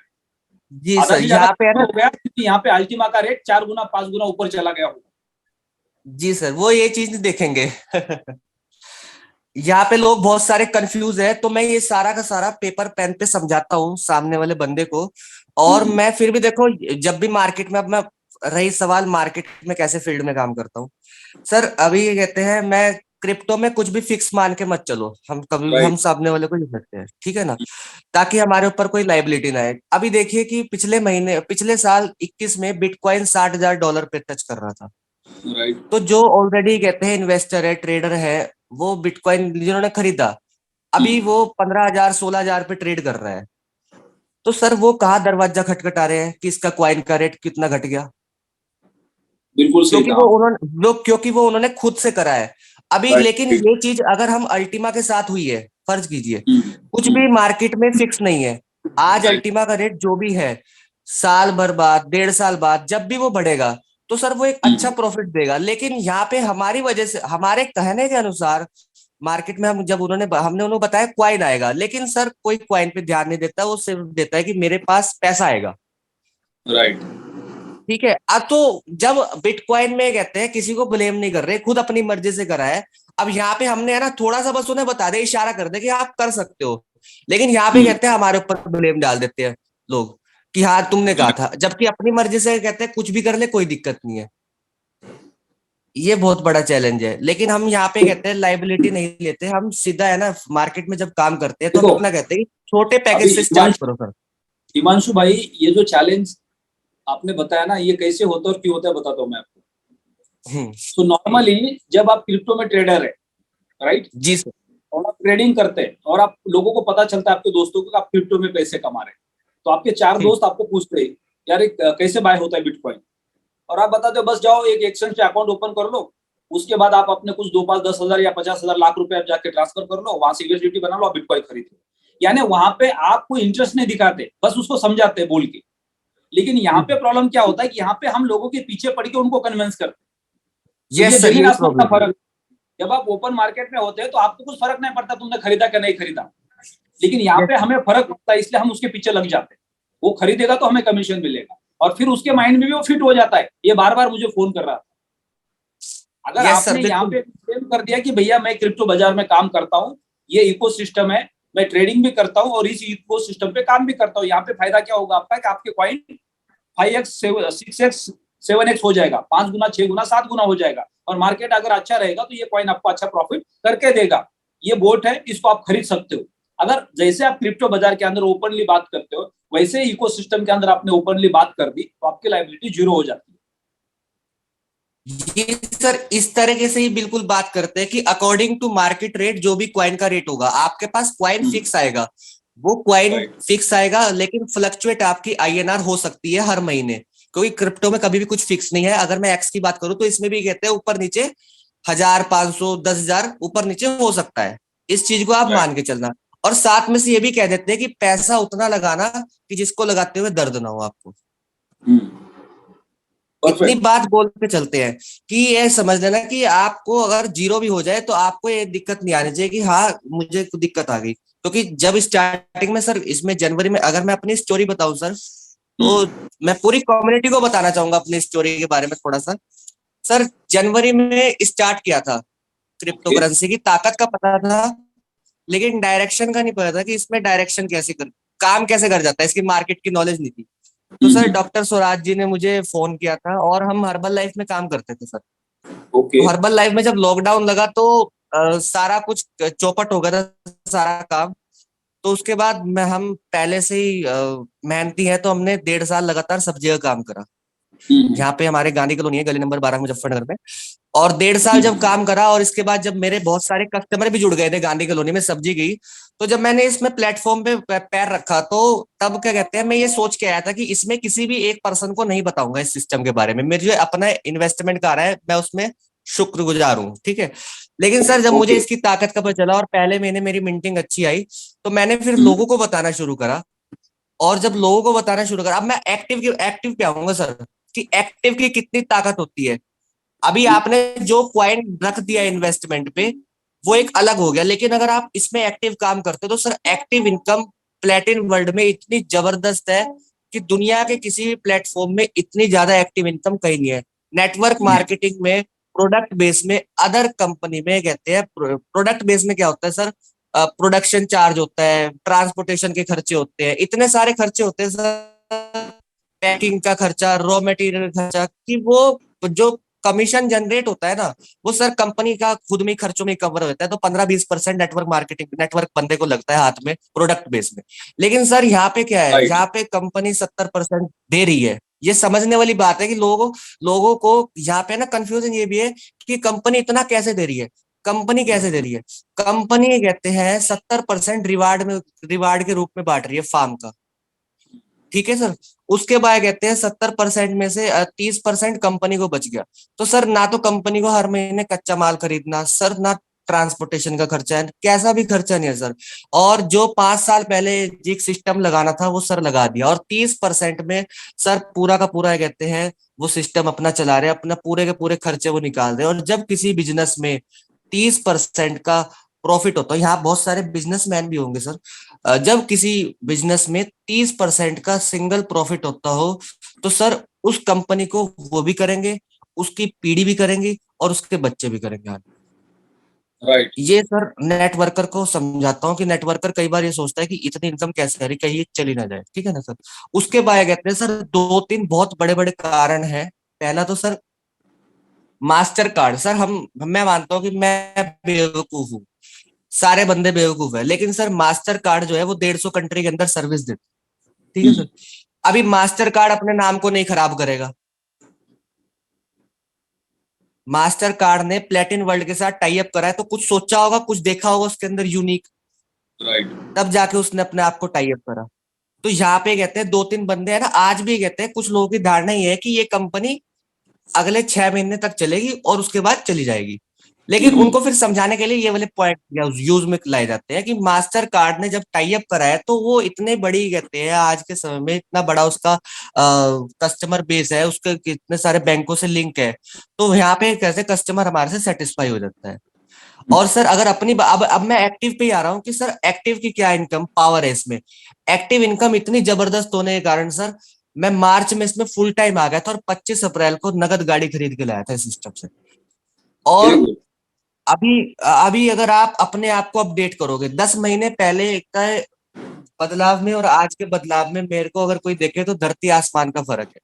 Speaker 6: जी
Speaker 1: आधा
Speaker 6: सर,
Speaker 1: से ज्यादा
Speaker 6: यहाँ पे है
Speaker 1: कम
Speaker 6: ना।
Speaker 1: हो गया क्योंकि यहाँ पे अल्टीमा का रेट 4 गुना 5 गुना ऊपर चला गया होगा।
Speaker 6: जी सर, वो ये चीज नहीं देखेंगे। यहाँ पे लोग बहुत सारे कंफ्यूज है, तो मैं ये सारा का सारा पेपर पेन पे समझाता हूँ सामने वाले बंदे को। और मैं फिर भी देखो, जब भी मार्केट में, अब मैं रही सवाल मार्केट में कैसे फील्ड में काम करता हूँ सर, अभी ये कहते हैं मैं क्रिप्टो में कुछ भी फिक्स मान के मत चलो, हम कभी भी हम सामने वाले को ये सकते हैं, ठीक है ना, ताकि हमारे ऊपर कोई लाइबिलिटी ना आए। अभी देखिए कि पिछले साल 21 में बिटकॉइन $60,000 पे टच कर रहा था।
Speaker 1: राइट।
Speaker 6: तो जो ऑलरेडी कहते हैं इन्वेस्टर है, ट्रेडर है, वो बिटकॉइन जिन्होंने खरीदा, अभी वो 15,000 16,000 पे ट्रेड कर रहा है। तो सर वो कहाँ दरवाजा खटखटा रहे हैं कि इसका कॉइन का रेट कितना घट गया?
Speaker 1: बिल्कुल सही कहा।
Speaker 6: क्योंकि वो उन्होंने खुद से करा है अभी। लेकिन ये चीज अगर हम अल्टीमा के साथ हुई है, फर्ज कीजिए कुछ भी मार्केट में फिक्स नहीं है, आज अल्टीमा का रेट जो भी है, साल भर बाद 1.5 साल बाद जब भी वो बढ़ेगा, तो सर वो एक अच्छा प्रॉफिट देगा। लेकिन यहाँ पे हमारी वजह से, हमारे कहने के अनुसार मार्केट में हम जब हमने उन्हें बताया क्वाइन आएगा, लेकिन सर कोई क्वाइन पे ध्यान नहीं देता, वो सिर्फ देता है कि मेरे पास पैसा आएगा।
Speaker 1: राइट।
Speaker 6: ठीक है। अब तो जब बिटकॉइन में कहते हैं किसी को ब्लेम नहीं कर रहे, खुद अपनी मर्जी से करा है। अब यहाँ पे हमने है ना थोड़ा सा बस उन्हें बता दे, इशारा कर दे कि आप कर सकते हो, लेकिन यहाँ पे कहते हैं हमारे ऊपर ब्लेम डाल देते हैं लोग कि हाँ तुमने कहा था, जबकि अपनी मर्जी से कहते हैं कुछ भी कर ले कोई दिक्कत नहीं है। ये बहुत बड़ा चैलेंज है। लेकिन हम यहाँ पे कहते हैं लाइबिलिटी नहीं लेते, हम सीधा है ना मार्केट में जब काम करते हैं तो हम
Speaker 1: देखो,
Speaker 6: इतना कहते हैं कि छोटे पैकेज
Speaker 1: अभी
Speaker 6: से स्टार्ट करो सर।
Speaker 1: हिमांशु भाई, ये जो चैलेंज आपने बताया ना, ये कैसे होता है और क्यों होता है बताता हूँ मैं आपको। तो नॉर्मली जब आप क्रिप्टो में ट्रेडर है, राइट
Speaker 6: जी सर,
Speaker 1: और आप ट्रेडिंग करते हैं और आप लोगों को पता चलता है, आपके दोस्तों को, आप क्रिप्टो में पैसे कमा रहे हैं, तो आपके 4 दोस्त आपको पूछते हैं यार एक कैसे बाय होता है बिटकॉइन, और आप बताते हो बस जाओ एक एक्सचेंज पे अकाउंट ओपन कर लो, उसके बाद आप अपने कुछ 2 5 10 हजार या 50,000 लाख रुपए आप जाके ट्रांसफर कर लो, वहां से यूएसडीटी बना लो, आप बिटकॉइन खरीद लो। यानी वहां पे आप कोई इंटरेस्ट नहीं दिखाते, बस उसको समझाते हैं बोल के। लेकिन यहाँ पे प्रॉब्लम क्या होता है कि यहाँ पे हम लोगों के पीछे पड़ के उनको कन्विंस करते हैं।
Speaker 6: यस सर,
Speaker 1: जमीन
Speaker 6: ये
Speaker 1: आसमान का
Speaker 6: प्रॉब्लम।
Speaker 1: फर्क। जब आप ओपन मार्केट में होते हैं तो आपको कुछ फर्क नहीं पड़ता तुमने खरीदा क्या नहीं खरीदा, लेकिन यहाँ पे हमें फर्क पड़ता है, इसलिए हम उसके पीछे लग जाते हैं। वो खरीदेगा तो हमें कमीशन मिलेगा, और फिर उसके माइंड में भी वो फिट हो जाता है। ये बार बार मुझे फोन कर रहा था। अगर आपने यहाँ पे क्लेम कर दिया कि भैया मैं क्रिप्टो बाजार में काम करता हूँ, ये इकोसिस्टम है, मैं ट्रेडिंग भी करता हूँ और इस इकोसिस्टम पे काम भी करता हूँ, यहाँ पे फायदा क्या होगा आपका कि आपके कॉइन 5x 6x 7x हो जाएगा, 5 गुना 6 गुना 7 गुना हो जाएगा, और मार्केट अगर अच्छा रहेगा तो ये कॉइन आपको अच्छा प्रॉफिट करके देगा। ये बोट है, इसको आप खरीद सकते हो। अगर जैसे आप क्रिप्टो बाजार के अंदर ओपनली बात करते हो, वैसे इकोसिस्टम के अंदर आपने ओपनली बात कर दी तो आपकी लायबिलिटी 0 हो जाती है।
Speaker 6: जी सर, इस तरीके से ही बिल्कुल बात करते हैं कि अकॉर्डिंग टू मार्केट रेट जो भी क्वाइन का रेट होगा, आपके पास क्वाइन फिक्स आएगा, वो क्वाइन फिक्स आएगा, लेकिन फ्लक्चुएट आपकी आईएनआर हो सकती है हर महीने, क्योंकि क्रिप्टो में कभी भी कुछ फिक्स नहीं है। अगर मैं एक्स की बात करूं तो इसमें भी कहते हैं ऊपर नीचे 1,000 500 10,000 ऊपर नीचे हो सकता है, इस चीज को आप मान के चलना। और साथ में से ये भी कह देते हैं कि पैसा उतना लगाना कि जिसको लगाते हुए दर्द ना हो आपको। इतनी बात बोल के चलते हैं कि ये समझ लेना कि आपको अगर 0 भी हो जाए तो आपको ये दिक्कत नहीं आनी चाहिए कि हाँ मुझे दिक्कत आ गई। क्योंकि जब स्टार्टिंग में सर, इसमें जनवरी में अगर मैं अपनी स्टोरी बताऊं सर, तो मैं पूरी कम्युनिटी को बताना चाहूंगा अपनी स्टोरी के बारे में थोड़ा सा। सर जनवरी में स्टार्ट किया था, क्रिप्टो करेंसी की ताकत का पता था, लेकिन डायरेक्शन का नहीं पता था कि इसमें डायरेक्शन काम कैसे कर जाता है, इसकी मार्केट की नॉलेज नहीं थी। तो सर डॉक्टर स्वराज जी ने मुझे फोन किया था, और हम हर्बल लाइफ में काम करते थे सर। तो हर्बल लाइफ में जब लॉकडाउन लगा तो सारा कुछ चौपट हो गया था, सारा काम। तो उसके बाद हम पहले से ही मेहनती है, तो हमने 1.5 साल लगातार सब जगह काम करा। यहाँ पे हमारे गांधी कॉलोनी है, गली नंबर 12 मुजफ्फरनगर में, और 1.5 साल जब काम करा, और इसके बाद जब मेरे बहुत सारे कस्टमर भी जुड़ गए थे गांधी कॉलोनी में सब्जी की, तो जब मैंने इसमें प्लेटफॉर्म पे पैर रखा, तो तब क्या कहते हैं, मैं ये सोच के आया था कि इसमें किसी भी एक पर्सन को नहीं बताऊंगा इस सिस्टम के बारे में। मेरे जो अपना इन्वेस्टमेंट का रहा है, मैं उसमें शुक्रगुजार हूँ, ठीक है। लेकिन सर जब मुझे इसकी ताकत का पता चला और पहले महीने मेरी मिंटिंग अच्छी आई, तो मैंने फिर लोगों को बताना शुरू करा। और जब लोगों को बताना शुरू करा, अब मैं एक्टिव पे आऊंगा सर, कि एक्टिव की कितनी ताकत होती है। अभी आपने जो क्वाइन रख दिया इन्वेस्टमेंट पे वो एक अलग हो गया, लेकिन अगर आप इसमें एक्टिव काम करते हो तो सर एक्टिव इनकम प्लेटिन वर्ल्ड में इतनी जबरदस्त है कि दुनिया के किसी भी प्लेटफॉर्म में इतनी ज्यादा एक्टिव इनकम कहीं नहीं है। नेटवर्क मार्केटिंग में, प्रोडक्ट बेस में, अदर कंपनी में कहते हैं प्रोडक्ट बेस में क्या होता है सर, प्रोडक्शन चार्ज होता है, ट्रांसपोर्टेशन के खर्चे होते हैं, इतने सारे खर्चे होते हैं सर, पैकिंग का खर्चा, रॉ मटेरियल खर्चा, कि वो जो कमीशन जनरेट होता है ना वो सर कंपनी का खुद में खर्चों में कवर होता है। तो 15-20% नेटवर्क मार्केटिंग नेटवर्क बंदे को लगता है हाथ में प्रोडक्ट बेस में। लेकिन सर यहाँ पे क्या है,
Speaker 1: Right.
Speaker 6: यहाँ पे कंपनी 70% दे रही है। ये समझने वाली बात है कि लोगों को यहाँ पे ना कंफ्यूजन ये भी है कि कंपनी इतना कैसे दे रही है। कंपनी कैसे दे रही है, कंपनी कहते हैं 70% रिवार्ड के रूप में बांट रही है फार्म का, ठीक है सर। उसके बाद कहते हैं 70% में से 30% कंपनी को बच गया। तो सर ना तो कंपनी को हर महीने कच्चा माल खरीदना सर, ना ट्रांसपोर्टेशन का खर्चा है, कैसा भी खर्चा नहीं है सर। और जो 5 साल पहले जिक सिस्टम लगाना था वो सर लगा दिया, और 30% में सर पूरा का पूरा कहते हैं वो सिस्टम अपना चला रहे, अपना पूरे के पूरे खर्चे वो निकाल रहे। और जब किसी बिजनेस में 30% का प्रॉफिट होता है, यहाँ बहुत सारे बिजनेसमैन भी होंगे सर, जब किसी बिजनेस में 30% का सिंगल प्रॉफिट होता हो तो सर उस कंपनी को वो भी करेंगे, उसकी पीढ़ी भी करेंगे और उसके बच्चे भी करेंगे।
Speaker 1: राइट।
Speaker 6: ये सर नेटवर्कर को समझाता हूँ कि नेटवर्कर कई बार ये सोचता है कि इतनी इनकम कैसे आ रही, कहीं ये चली ना जाए, ठीक है ना सर। उसके बाद कहते हैं सर 2-3 बहुत बड़े बड़े कारण हैं। पहला तो सर मास्टर कार्ड। सर मैं मानता हूँ कि मैं बेवकूफ हूँ, सारे बंदे बेवकूफ है, लेकिन सर मास्टर कार्ड जो है वो 150 कंट्री के अंदर सर्विस देता है, ठीक है सर। अभी मास्टर कार्ड अपने नाम को नहीं खराब करेगा। मास्टर कार्ड ने प्लेटिन वर्ल्ड के साथ टाई अप करा है तो कुछ सोचा होगा, कुछ देखा होगा उसके अंदर यूनिक,
Speaker 1: राइट।
Speaker 6: तब जाके उसने अपने आप को टाई अप करा। तो यहाँ पे कहते हैं 2-3 बंदे हैं ना, आज भी कहते हैं कुछ लोगों की धारणा ये है कि ये कंपनी अगले 6 महीने तक चलेगी और उसके बाद चली जाएगी। लेकिन उनको फिर समझाने के लिए ये वाले पॉइंट यूज में लाए जाते हैं कि मास्टर कार्ड ने जब टाई अप करा है तो वो इतने बड़ी कहते हैं आज के समय में इतना बड़ा उसका कस्टमर बेस है, उसके कितने सारे बैंकों से लिंक है, तो यहाँ पे कैसे कस्टमर हमारे से सेटिस्फाई हो जाता है। और सर अगर अपनी अब मैं एक्टिव पे ही आ रहा हूँ कि सर एक्टिव की क्या इनकम पावर है इसमें। एक्टिव इनकम इतनी जबरदस्त होने के कारण सर मैं मार्च में इसमें फुल टाइम आ गया था और 25 अप्रैल को नगद गाड़ी खरीद के लाया था इस सिस्टम से। और अभी अभी अगर आप अपने आप को अपडेट करोगे 10 महीने पहले का बदलाव में और आज के बदलाव में, मेरे को अगर कोई देखे तो धरती आसमान का फर्क है।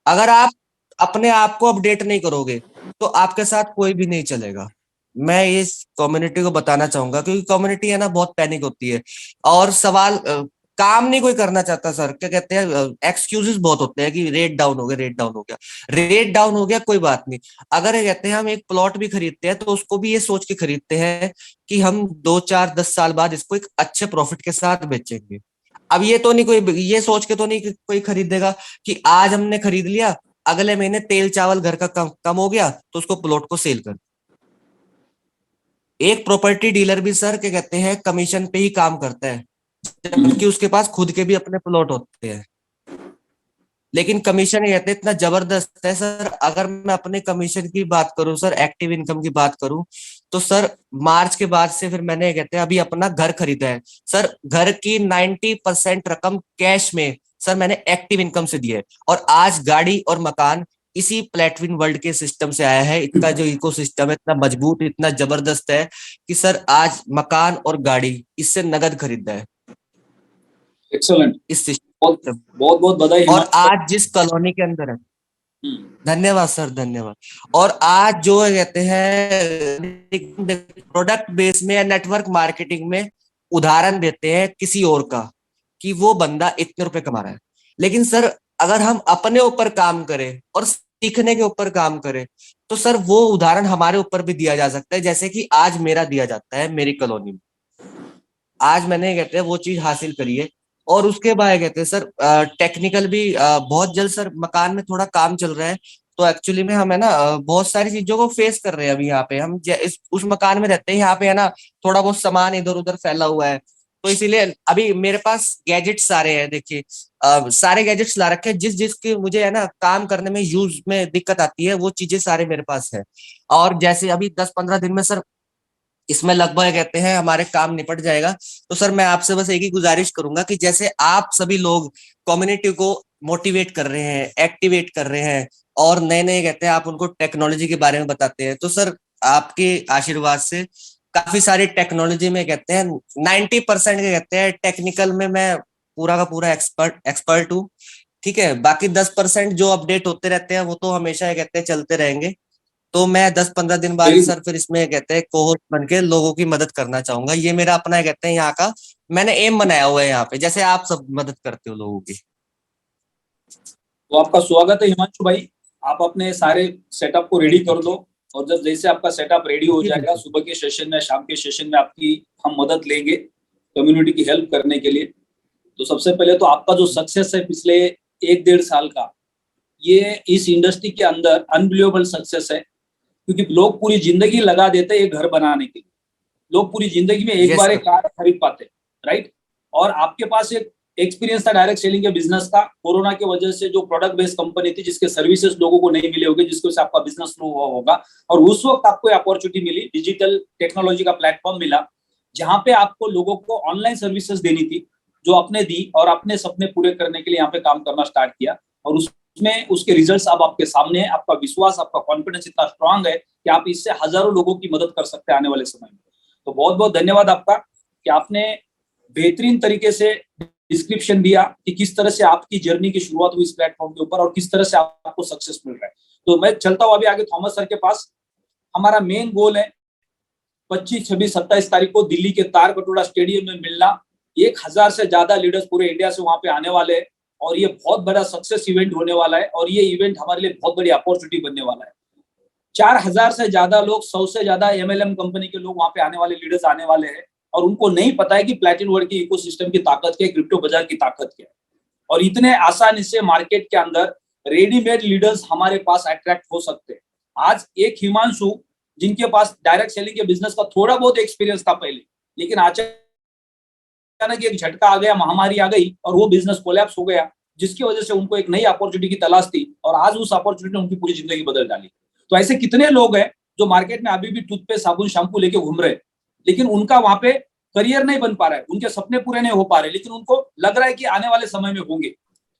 Speaker 6: अगर आप अपने आप को अपडेट नहीं करोगे तो आपके साथ कोई भी नहीं चलेगा। मैं इस कम्युनिटी को बताना चाहूंगा क्योंकि कम्युनिटी है ना बहुत पैनिक होती है और सवाल काम नहीं कोई करना चाहता सर। क्या कहते हैं, एक्सक्यूजेस बहुत होते हैं कि रेट डाउन हो गया, रेट डाउन हो गया, रेट डाउन हो गया, कोई बात नहीं। अगर ये कहते हैं हम एक प्लॉट भी खरीदते हैं तो उसको भी ये सोच के खरीदते हैं कि हम 2-4-10 साल बाद इसको एक अच्छे प्रॉफिट के साथ बेचेंगे। अब ये तो नहीं कोई ये सोच के तो नहीं कोई खरीदेगा कि आज हमने खरीद लिया, अगले महीने तेल चावल घर का कम हो गया तो उसको प्लॉट को सेल कर। एक प्रॉपर्टी डीलर भी सर क्या कहते हैं कमीशन पे ही काम करता है, जबकि उसके पास खुद के भी अपने प्लॉट होते हैं। लेकिन कमीशन ये कहते हैं इतना जबरदस्त है सर। अगर मैं अपने कमीशन की बात करूं सर, एक्टिव इनकम की बात करूं तो सर मार्च के बाद से फिर मैंने कहते हैं अभी अपना घर खरीदा है सर, घर की 90% रकम कैश में सर मैंने एक्टिव इनकम से दी है। और आज गाड़ी और मकान इसी प्लेटविन वर्ल्ड के सिस्टम से आया है। इनका जो इकोसिस्टम है इतना मजबूत, इतना जबरदस्त है कि सर आज मकान और गाड़ी इससे नगद खरीदा है
Speaker 1: एक्सेलेंट।
Speaker 6: इस सिस्टम।
Speaker 1: बहुत बहुत बधाई।
Speaker 6: और आज जिस कॉलोनी के अंदर है, धन्यवाद सर, धन्यवाद। और आज जो कहते हैं प्रोडक्ट बेस में या नेटवर्क मार्केटिंग में उदाहरण देते हैं किसी और का कि वो बंदा इतने रुपए कमा रहा है। लेकिन सर अगर हम अपने ऊपर काम करें और सीखने के ऊपर काम करें तो सर वो उदाहरण हमारे ऊपर भी दिया जा सकता है, जैसे कि आज मेरा दिया जाता है मेरी कॉलोनी में। आज मैंने कहते हैं वो चीज हासिल करी है। और उसके बाद कहते हैं सर टेक्निकल भी बहुत जल्द सर मकान में थोड़ा काम चल रहा है तो एक्चुअली में हम है ना बहुत सारी चीजों को फेस कर रहे हैं। अभी यहाँ पे हम उस मकान में रहते हैं, यहाँ पे है ना थोड़ा बहुत सामान इधर उधर फैला हुआ है तो इसीलिए अभी मेरे पास गैजेट्स सारे हैं, देखिए सारे गैजेट्स ला रखे हैं, जिस जिसके मुझे है ना काम करने में यूज में दिक्कत आती है वो चीजें सारे मेरे पास है। और जैसे अभी 10-15 दिन में सर इसमें लगभग कहते हैं हमारे काम निपट जाएगा। तो सर मैं आपसे बस एक ही गुजारिश करूंगा कि जैसे आप सभी लोग कम्युनिटी को मोटिवेट कर रहे हैं, एक्टिवेट कर रहे हैं और नए नए कहते हैं आप उनको टेक्नोलॉजी के बारे में बताते हैं, तो सर आपके आशीर्वाद से काफी सारी टेक्नोलॉजी में कहते हैं 90% के कहते हैं टेक्निकल में मैं पूरा का पूरा एक्सपर्ट हूँ। ठीक है, बाकी 10% जो अपडेट होते रहते हैं वो तो हमेशा कहते हैं चलते रहेंगे। तो मैं 10-15 दिन बाद सर फिर इसमें कहते हैं कोहोस्ट बन के लोगों की मदद करना चाहूंगा। ये मेरा अपना कहते हैं यहाँ का मैंने एम बनाया हुआ है यहाँ पे, जैसे आप सब मदद करते हो लोगों की।
Speaker 1: तो आपका स्वागत है हिमांशु भाई, आप अपने सारे सेटअप को रेडी कर दो और जब जैसे आपका सेटअप रेडी हो जाएगा सुबह के सेशन में, शाम के सेशन में आपकी हम मदद लेंगे कम्युनिटी की हेल्प करने के लिए। तो सबसे पहले तो आपका जो सक्सेस है पिछले 1-1.5 साल का, ये इस इंडस्ट्री के अंदर अनबिलीवेबल सक्सेस है, क्योंकि लोग पूरी जिंदगी लगा देते हैं घर बनाने के लिए। लोग पूरी जिंदगी में एक बार एक कार खरीद पाते, राइट। और आपके पास एक एक्सपीरियंस था डायरेक्ट सेलिंग के बिजनेस का। कोरोना की वजह से जो प्रोडक्ट बेस्ड कंपनी थी जिसके सर्विसेज लोगों को नहीं मिले होंगे, जिसकी वजह से आपका बिजनेस स्लो हुआ होगा, और उस वक्त आपको अपॉर्चुनिटी मिली, डिजिटल टेक्नोलॉजी का प्लेटफॉर्म मिला जहां पे आपको लोगों को ऑनलाइन सर्विसेज देनी थी, जो आपने दी और अपने सपने पूरे करने के लिए यहाँ पे काम करना स्टार्ट किया। और उसमें उसके रिजल्ट्स अब आपके सामने है। आपका विश्वास, आपका कॉन्फिडेंस इतना स्ट्रांग है कि आप इससे हजारों लोगों की मदद कर सकते हैं आने वाले समय में। तो बहुत बहुत धन्यवाद आपका कि आपने बेहतरीन तरीके से डिस्क्रिप्शन दिया कि किस तरह से आपकी जर्नी की शुरुआत हुई इस प्लेटफॉर्म के ऊपर और किस तरह से आपको सक्सेस मिल रहा है। तो मैं चलता हूँ अभी आगे थॉमस सर के पास। हमारा मेन गोल है 25, 26, 27 तारीख को दिल्ली के तारकटोरा स्टेडियम में मिलना। 1000 से ज्यादा लीडर्स पूरे इंडिया से वहां पे आने वाले हैं और ये बहुत बड़ा सक्सेस इवेंट होने वाला है और ये इवेंट हमारे लिए बहुत बड़ी अपॉर्चुनिटी बनने वाला है। 4000 से ज्यादा लोग, 100 से ज्यादा MLM कंपनी के लोग वहां पे आने वाले, लीडर्स आने वाले हैं और उनको नहीं पता है कि प्लैटिन वर्ल्ड की इकोसिस्टम की ताकत क्या है, क्रिप्टो बाजार की ताकत क्या है। और इतने आसानी से मार्केट के अंदर रेडीमेड लीडर्स हमारे पास अट्रैक्ट हो सकते हैं। आज एक हिमांशु जिनके पास डायरेक्ट सेलिंग के बिजनेस का थोड़ा बहुत एक्सपीरियंस था पहले, लेकिन अचानक एक झटका आ गया, महामारी आ गई और वो बिजनेस कोलैप्स हो गया, जिसकी वजह से उनको एक नई अपॉर्चुनिटी की तलाश थी और आज उस अपॉर्चुनिटी ने उनकी पूरी जिंदगी बदल डाली। तो ऐसे कितने लोग हैं जो मार्केट में अभी भी टूथपेस्ट, साबुन, शैम्पू लेके घूम रहे हैं, लेकिन उनका वहां पे करियर नहीं बन पा रहा है, उनके सपने पूरे नहीं हो पा रहे, लेकिन उनको लग रहा है कि आने वाले समय में होंगे,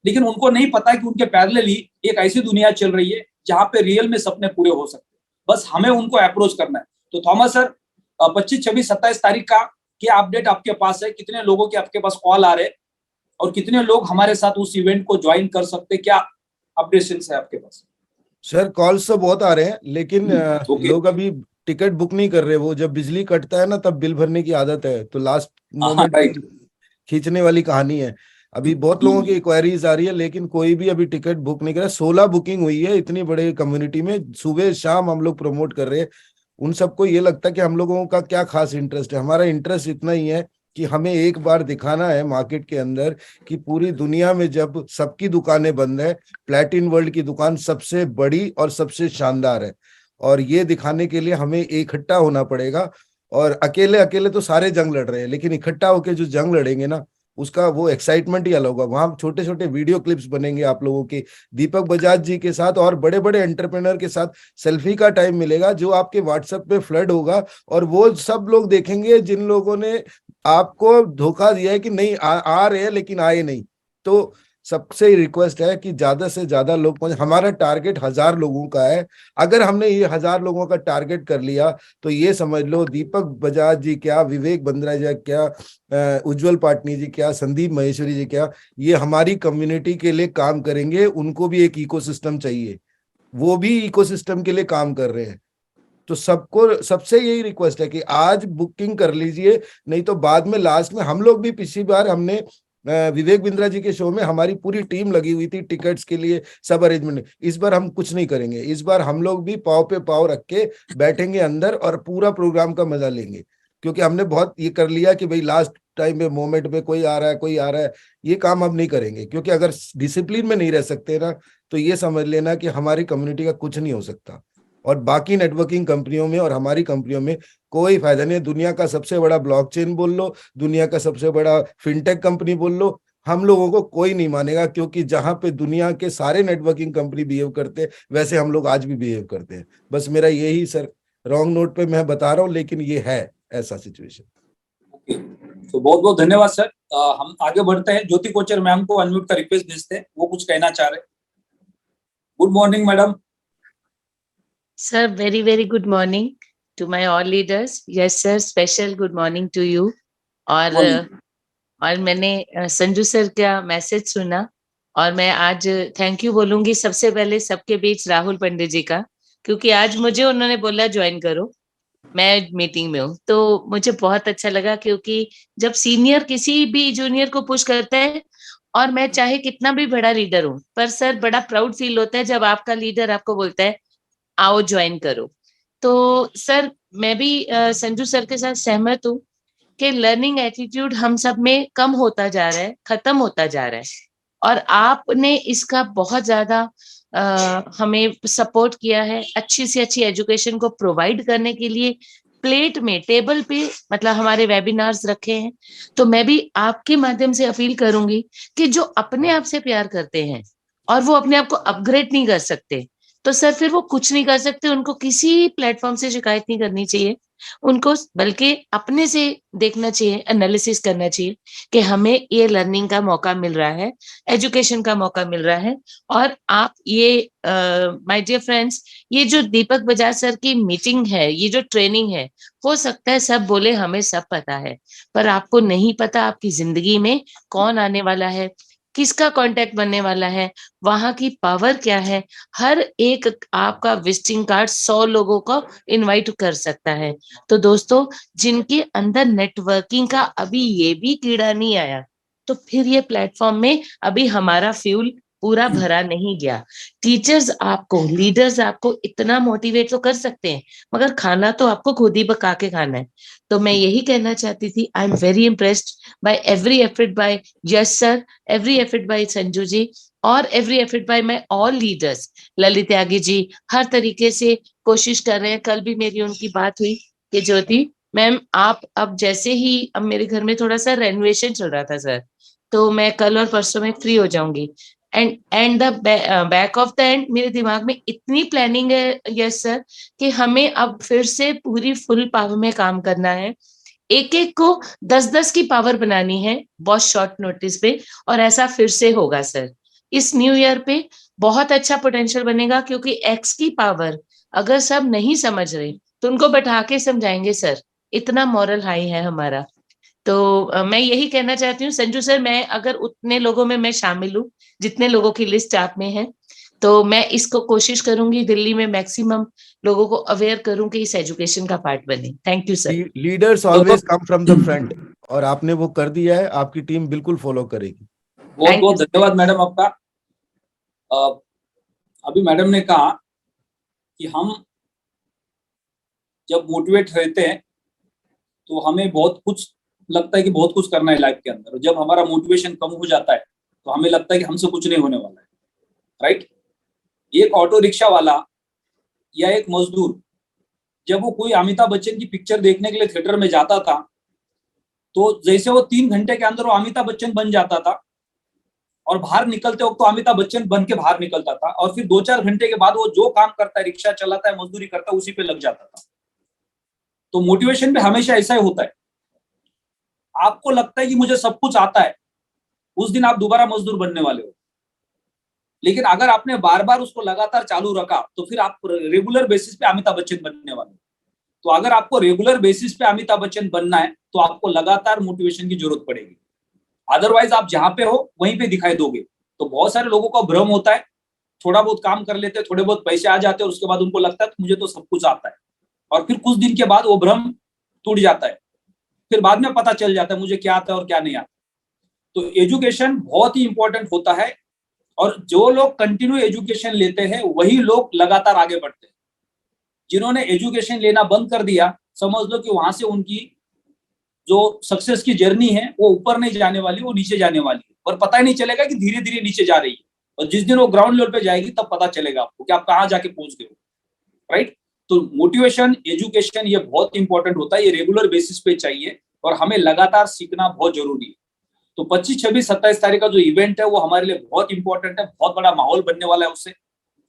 Speaker 1: लेकिन उनको नहीं पता है कि उनके पैरेलली एक ऐसी दुनिया चल रही है जहां पे रियल में सपने पूरे हो सकते हैं। बस हमें उनको अप्रोच करना है। तो थॉमस सर 25, 26, 27 तारीख का क्या अपडेट आपके पास है? कितने लोगों के आपके पास कॉल आ रहे और कितने लोग हमारे साथ उस इवेंट को ज्वाइन कर सकते, क्या अपडेशन है आपके पास?
Speaker 5: सर कॉल्स तो बहुत आ रहे हैं, लेकिन लोग अभी टिकट बुक नहीं कर रहे। वो जब बिजली कटता है ना तब बिल भरने की आदत है, तो लास्ट मोमेंट खींचने वाली कहानी है। अभी बहुत लोगों की इंक्वायरीज आ रही है, लेकिन कोई भी अभी टिकट बुक नहीं कर रहा। 16 बुकिंग हुई है इतनी बड़े कम्युनिटी में, सुबह शाम हम लोग प्रमोट कर रहे हैं। उन सबको ये लगता है कि हम लोगों का क्या खास इंटरेस्ट है। हमारा इंटरेस्ट इतना ही है कि हमें एक बार दिखाना है मार्केट के अंदर कि पूरी दुनिया में जब सबकी दुकानें बंद है, प्लैटिन वर्ल्ड की दुकान सबसे बड़ी और सबसे शानदार है। और ये दिखाने के लिए हमें इकट्ठा होना पड़ेगा। और अकेले अकेले तो सारे जंग लड़ रहे हैं, लेकिन इकट्ठा होकर जो जंग लड़ेंगे ना, उसका वो एक्साइटमेंट ही अलग होगा। वहां छोटे छोटे वीडियो क्लिप्स बनेंगे आप लोगों के, दीपक बजाज जी के साथ और बड़े बड़े एंटरप्रेन्योर के साथ सेल्फी का टाइम मिलेगा, जो आपके व्हाट्सएप पे फ्लड होगा। और वो सब लोग देखेंगे जिन लोगों ने आपको धोखा दिया है कि नहीं आ रहे हैं लेकिन आए नहीं। तो सबसे रिक्वेस्ट है कि ज्यादा से ज्यादा लोग पहुंचे। हमारा टारगेट 1000 लोगों का है। अगर हमने ये 1000 लोगों का टारगेट कर लिया तो ये समझ लो दीपक बजाज जी क्या, विवेक बंद्रा जी क्या, उज्जवल पाटनी जी क्या, संदीप महेश्वरी जी क्या, ये हमारी कम्युनिटी के लिए काम करेंगे। उनको भी एक इकोसिस्टम चाहिए, वो भी इकोसिस्टम के लिए काम कर रहे हैं। तो सबको सबसे यही रिक्वेस्ट है कि आज बुकिंग कर लीजिए, नहीं तो बाद में लास्ट में हम लोग भी, पिछली बार हमने विवेक बिंद्रा जी के शो में हमारी पूरी टीम लगी हुई थी टिकट्स के लिए, सब अरेंजमेंट। इस बार हम कुछ नहीं करेंगे। इस बार हम लोग भी पाव पे पाव रख के बैठेंगे अंदर और पूरा प्रोग्राम का मजा लेंगे, क्योंकि हमने बहुत ये कर लिया कि भाई लास्ट टाइम में मोमेंट में कोई आ रहा है, ये काम अब नहीं करेंगे। क्योंकि अगर डिसिप्लिन में नहीं रह सकते ना, तो ये समझ लेना कि हमारी कम्युनिटी का कुछ नहीं हो सकता। और बाकी नेटवर्किंग कंपनियों में और हमारी कंपनियों में कोई फायदा नहीं है। दुनिया का सबसे बड़ा ब्लॉकचेन बोल लो, दुनिया का सबसे बड़ा फिनटेक कंपनी बोल लो, हम लोगों को कोई नहीं मानेगा, क्योंकि जहां पे दुनिया के सारे नेटवर्किंग कंपनी बिहेव करते हैं वैसे हम लोग आज भी बिहेव करते हैं। बस मेरा यही सर, रॉन्ग नोट पे मैं बता रहा हूँ, लेकिन ये है ऐसा सिचुएशन।
Speaker 1: तो बहुत बहुत धन्यवाद सर। हम आगे बढ़ते हैं। ज्योति कोचर मैम को अनम्यूट का रिक्वेस्ट भेजते हैं, वो कुछ कहना चाह रहे हैं। Good morning madam.
Speaker 7: Sir, very, very good morning to my all leaders. Yes, sir, special good morning to you. और मैंने संजू सर का मैसेज सुना और मैं आज थैंक यू बोलूंगी सबसे पहले सबके बीच राहुल पंडित जी का, क्योंकि आज मुझे उन्होंने बोला ज्वाइन करो, मैं मीटिंग में हूँ, तो मुझे बहुत अच्छा लगा, क्योंकि जब सीनियर किसी भी जूनियर को पुश करता है, और मैं चाहे कितना भी बड़ा लीडर हूँ, पर सर बड़ा प्राउड फील होता है जब आपका लीडर आपको बोलता है आओ ज्वाइन करो। तो सर मैं भी संजू सर के साथ सहमत हूँ कि लर्निंग एटीट्यूड हम सब में कम होता जा रहा है, खत्म होता जा रहा है, और आपने इसका बहुत ज्यादा हमें सपोर्ट किया है, अच्छी से अच्छी एजुकेशन को प्रोवाइड करने के लिए प्लेट में, टेबल पे मतलब हमारे वेबिनार्स रखे हैं। तो मैं भी आपके माध्यम से अपील करूंगी कि जो अपने आप से प्यार करते हैं और वो अपने आप को अपग्रेड नहीं कर सकते, तो सर फिर वो कुछ नहीं कर सकते, उनको किसी प्लेटफॉर्म से शिकायत नहीं करनी चाहिए, उनको बल्कि अपने से देखना चाहिए, एनालिसिस करना चाहिए कि हमें ये लर्निंग का मौका मिल रहा है, एजुकेशन का मौका मिल रहा है। और आप ये माय डियर फ्रेंड्स, ये जो दीपक बजाज सर की मीटिंग है, ये जो ट्रेनिंग है, हो सकता है सब बोले हमें सब पता है, पर आपको नहीं पता आपकी जिंदगी में कौन आने वाला है, किसका कांटेक्ट बनने वाला है, वहां की पावर क्या है। हर एक आपका विजिटिंग कार्ड 100 लोगों को इनवाइट कर सकता है। तो दोस्तों, जिनके अंदर नेटवर्किंग का अभी ये भी कीड़ा नहीं आया, तो फिर ये प्लेटफॉर्म में अभी हमारा फ्यूल पूरा भरा नहीं गया। टीचर्स आपको, लीडर्स आपको इतना मोटिवेट तो कर सकते हैं, मगर खाना तो आपको खुद ही पका के खाना है। तो मैं यही कहना चाहती थी, I am very impressed by every effort by yes sir, every effort by Sanju ji, और every effort by my all leaders. Lalit Tyagi ji हर तरीके से कोशिश कर रहे हैं। कल भी मेरी उनकी बात हुई कि ज्योति मैम आप अब जैसे ही, अब मेरे घर में थोड़ा सा रेनोवेशन चल रहा था सर, तो मैं कल और परसों में फ्री हो जाऊंगी, and the back of the end मेरे दिमाग में इतनी प्लानिंग है यस सर कि हमें अब फिर से पूरी फुल पावर में काम करना है, एक एक को 10-10 की पावर बनानी है बहुत शॉर्ट नोटिस पे, और ऐसा फिर से होगा सर। इस न्यू ईयर पे बहुत अच्छा पोटेंशियल बनेगा, क्योंकि एक्स की पावर अगर सब नहीं समझ रहे तो उनको बैठा के समझाएंगे सर, इतना मॉरल हाई है हमारा। तो मैं यही कहना चाहती हूँ संजू सर, मैं अगर उतने लोगों में मैं शामिल हूँ जितने लोगों की लिस्ट आप में है, तो मैं इसको कोशिश करूंगी दिल्ली में मैक्सिमम लोगों को अवेयर करूं कि इस एजुकेशन का पार्ट बने। Thank you sir.
Speaker 5: Leaders always come from the front, और आपने वो कर दिया है, आपकी टीम बिल्कुल फॉलो करेगी।
Speaker 1: बहुत बहुत धन्यवाद मैडम आपका। अभी मैडम ने कहा कि हम जब मोटिवेट रहते हैं तो हमें बहुत कुछ लगता है कि बहुत कुछ करना है लाइफ के अंदर, और जब हमारा मोटिवेशन कम हो जाता है तो हमें लगता है कि हमसे कुछ नहीं होने वाला है, राइट। एक ऑटो रिक्शा वाला या एक मजदूर जब वो कोई अमिताभ बच्चन की पिक्चर देखने के लिए थिएटर में जाता था, तो जैसे वो 3 घंटे के अंदर वो अमिताभ बच्चन बन जाता था, और बाहर निकलते वक्त तो अमिताभ बच्चन बन के बाहर निकलता था, और फिर 2-4 घंटे के बाद वो जो काम करता है, रिक्शा चलाता है, मजदूरी करता है, उसी पे लग जाता था। तो मोटिवेशन में हमेशा ऐसा ही होता है, आपको लगता है कि मुझे सब कुछ आता है, उस दिन आप दोबारा मजदूर बनने वाले हो। लेकिन अगर आपने बार बार उसको लगातार चालू रखा तो फिर आप रेगुलर बेसिस पे अमिताभ बच्चन बनने वाले हो। तो अगर आपको रेगुलर बेसिस पे अमिताभ बच्चन बनना है तो आपको लगातार मोटिवेशन की जरूरत पड़ेगी, अदरवाइज आप जहां पे हो वहीं पे दिखाई दोगे। तो बहुत सारे लोगों को भ्रम होता है, थोड़ा बहुत काम कर लेते हैं, थोड़े बहुत पैसे आ जाते हैं, और उसके बाद उनको लगता है कि मुझे तो सब कुछ आता है, और फिर कुछ दिन के बाद वो भ्रम टूट जाता है, फिर बाद में पता चल जाता है मुझे क्या आता है और क्या नहीं आता। तो एजुकेशन बहुत ही इंपॉर्टेंट होता है, और जो लोग कंटिन्यू एजुकेशन लेते हैं वही लोग लगातार आगे बढ़ते हैं। जिन्होंने एजुकेशन लेना बंद कर दिया, समझ लो कि वहां से उनकी जो सक्सेस की जर्नी है वो ऊपर नहीं जाने वाली, वो नीचे जाने वाली है, और पता ही नहीं चलेगा कि धीरे धीरे नीचे जा रही है। और जिस दिन वो ग्राउंड लेवल पे जाएगी तब पता चलेगा आपको कि आप कहाँ जाके पहुंच गए हो, राइट। तो मोटिवेशन, एजुकेशन ये बहुत इंपॉर्टेंट होता है, ये रेगुलर बेसिस पे चाहिए और हमें लगातार सीखना बहुत जरूरी है। तो 25, 26, 27 तारीख का जो इवेंट है वो हमारे लिए बहुत इंपॉर्टेंट है, बहुत बड़ा माहौल बनने वाला है उससे,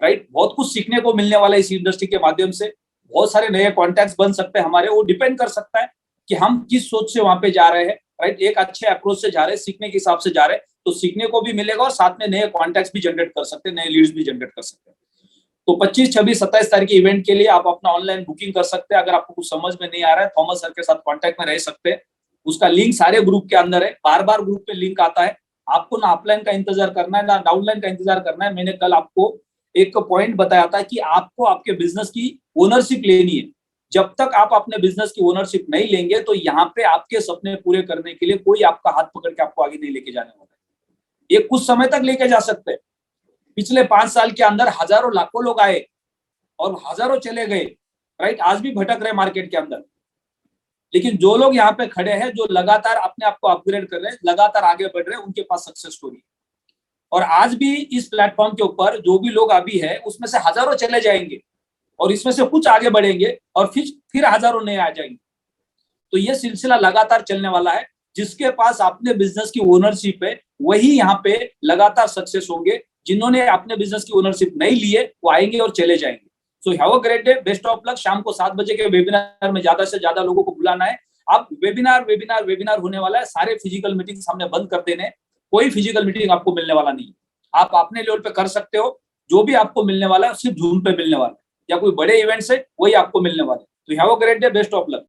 Speaker 1: राइट। बहुत कुछ सीखने को मिलने वाला है इस इंडस्ट्री के माध्यम से, बहुत सारे नए कॉन्टैक्ट्स बन सकते हैं हमारे। वो डिपेंड कर सकता है कि हम किस सोच से वहां पे जा रहे हैं, राइट। एक अच्छे अप्रोच से जा रहे हैं, सीखने के हिसाब से जा रहे हैं, तो सीखने को भी मिलेगा और साथ में नए कॉन्टैक्ट्स भी जनरेट कर सकते हैं, नए लीड्स भी जनरेट कर सकते हैं। तो 25, 26, 27 तारीख के इवेंट के लिए आप अपना ऑनलाइन बुकिंग कर सकते हैं। अगर आपको कुछ समझ में नहीं आ रहा है, थॉमस सर के साथ कांटेक्ट में रह सकते हैं। उसका लिंक सारे ग्रुप के अंदर है, बार बार ग्रुप पे लिंक आता है। आपको ना अपलाइन का इंतजार करना है ना डाउनलाइन का इंतजार करना है। मैंने कल आपको एक पॉइंट बताया था कि आपको आपके बिजनेस की ओनरशिप लेनी है। जब तक आप अपने बिजनेस की ओनरशिप नहीं लेंगे तो यहाँ पे आपके सपने पूरे करने के लिए कोई आपका हाथ पकड़ के आपको आगे नहीं लेके जाने वाला है। ये कुछ समय तक लेके जा सकते हैं। पिछले 5 साल के अंदर हजारों लाखों लोग आए और हजारों चले गए, राइट। आज भी भटक रहे मार्केट के अंदर, लेकिन जो लोग यहाँ पे खड़े हैं, जो लगातार अपने आप को अपग्रेड कर रहे हैं, लगातार आगे बढ़ रहे हैं, उनके पास सक्सेस स्टोरी। और आज भी इस प्लेटफॉर्म के ऊपर जो भी लोग अभी है उसमें से हजारों चले जाएंगे और इसमें से कुछ आगे बढ़ेंगे और फिर हजारों नए आ जाएंगे। तो ये सिलसिला लगातार चलने वाला है। जिसके पास अपने बिजनेस की ओनरशिप है वही यहाँ पे लगातार सक्सेस होंगे। जिन्होंने अपने बिजनेस की ओनरशिप नहीं ली है वो आएंगे और चले जाएंगे। So have a great day, best of luck. शाम को 7 बजे के वेबिनार में ज्यादा से ज्यादा लोगों को बुलाना है। आप वेबिनार होने वाला है। सारे फिजिकल मीटिंग हमने बंद कर देने, कोई फिजिकल मीटिंग आपको मिलने वाला नहीं। आप अपने लेवल पे कर सकते हो, जो भी आपको मिलने वाला है सिर्फ जूम पे मिलने वाला है, या कोई बड़े इवेंट्स है वही आपको मिलने वाले। तो have a great day, best of luck.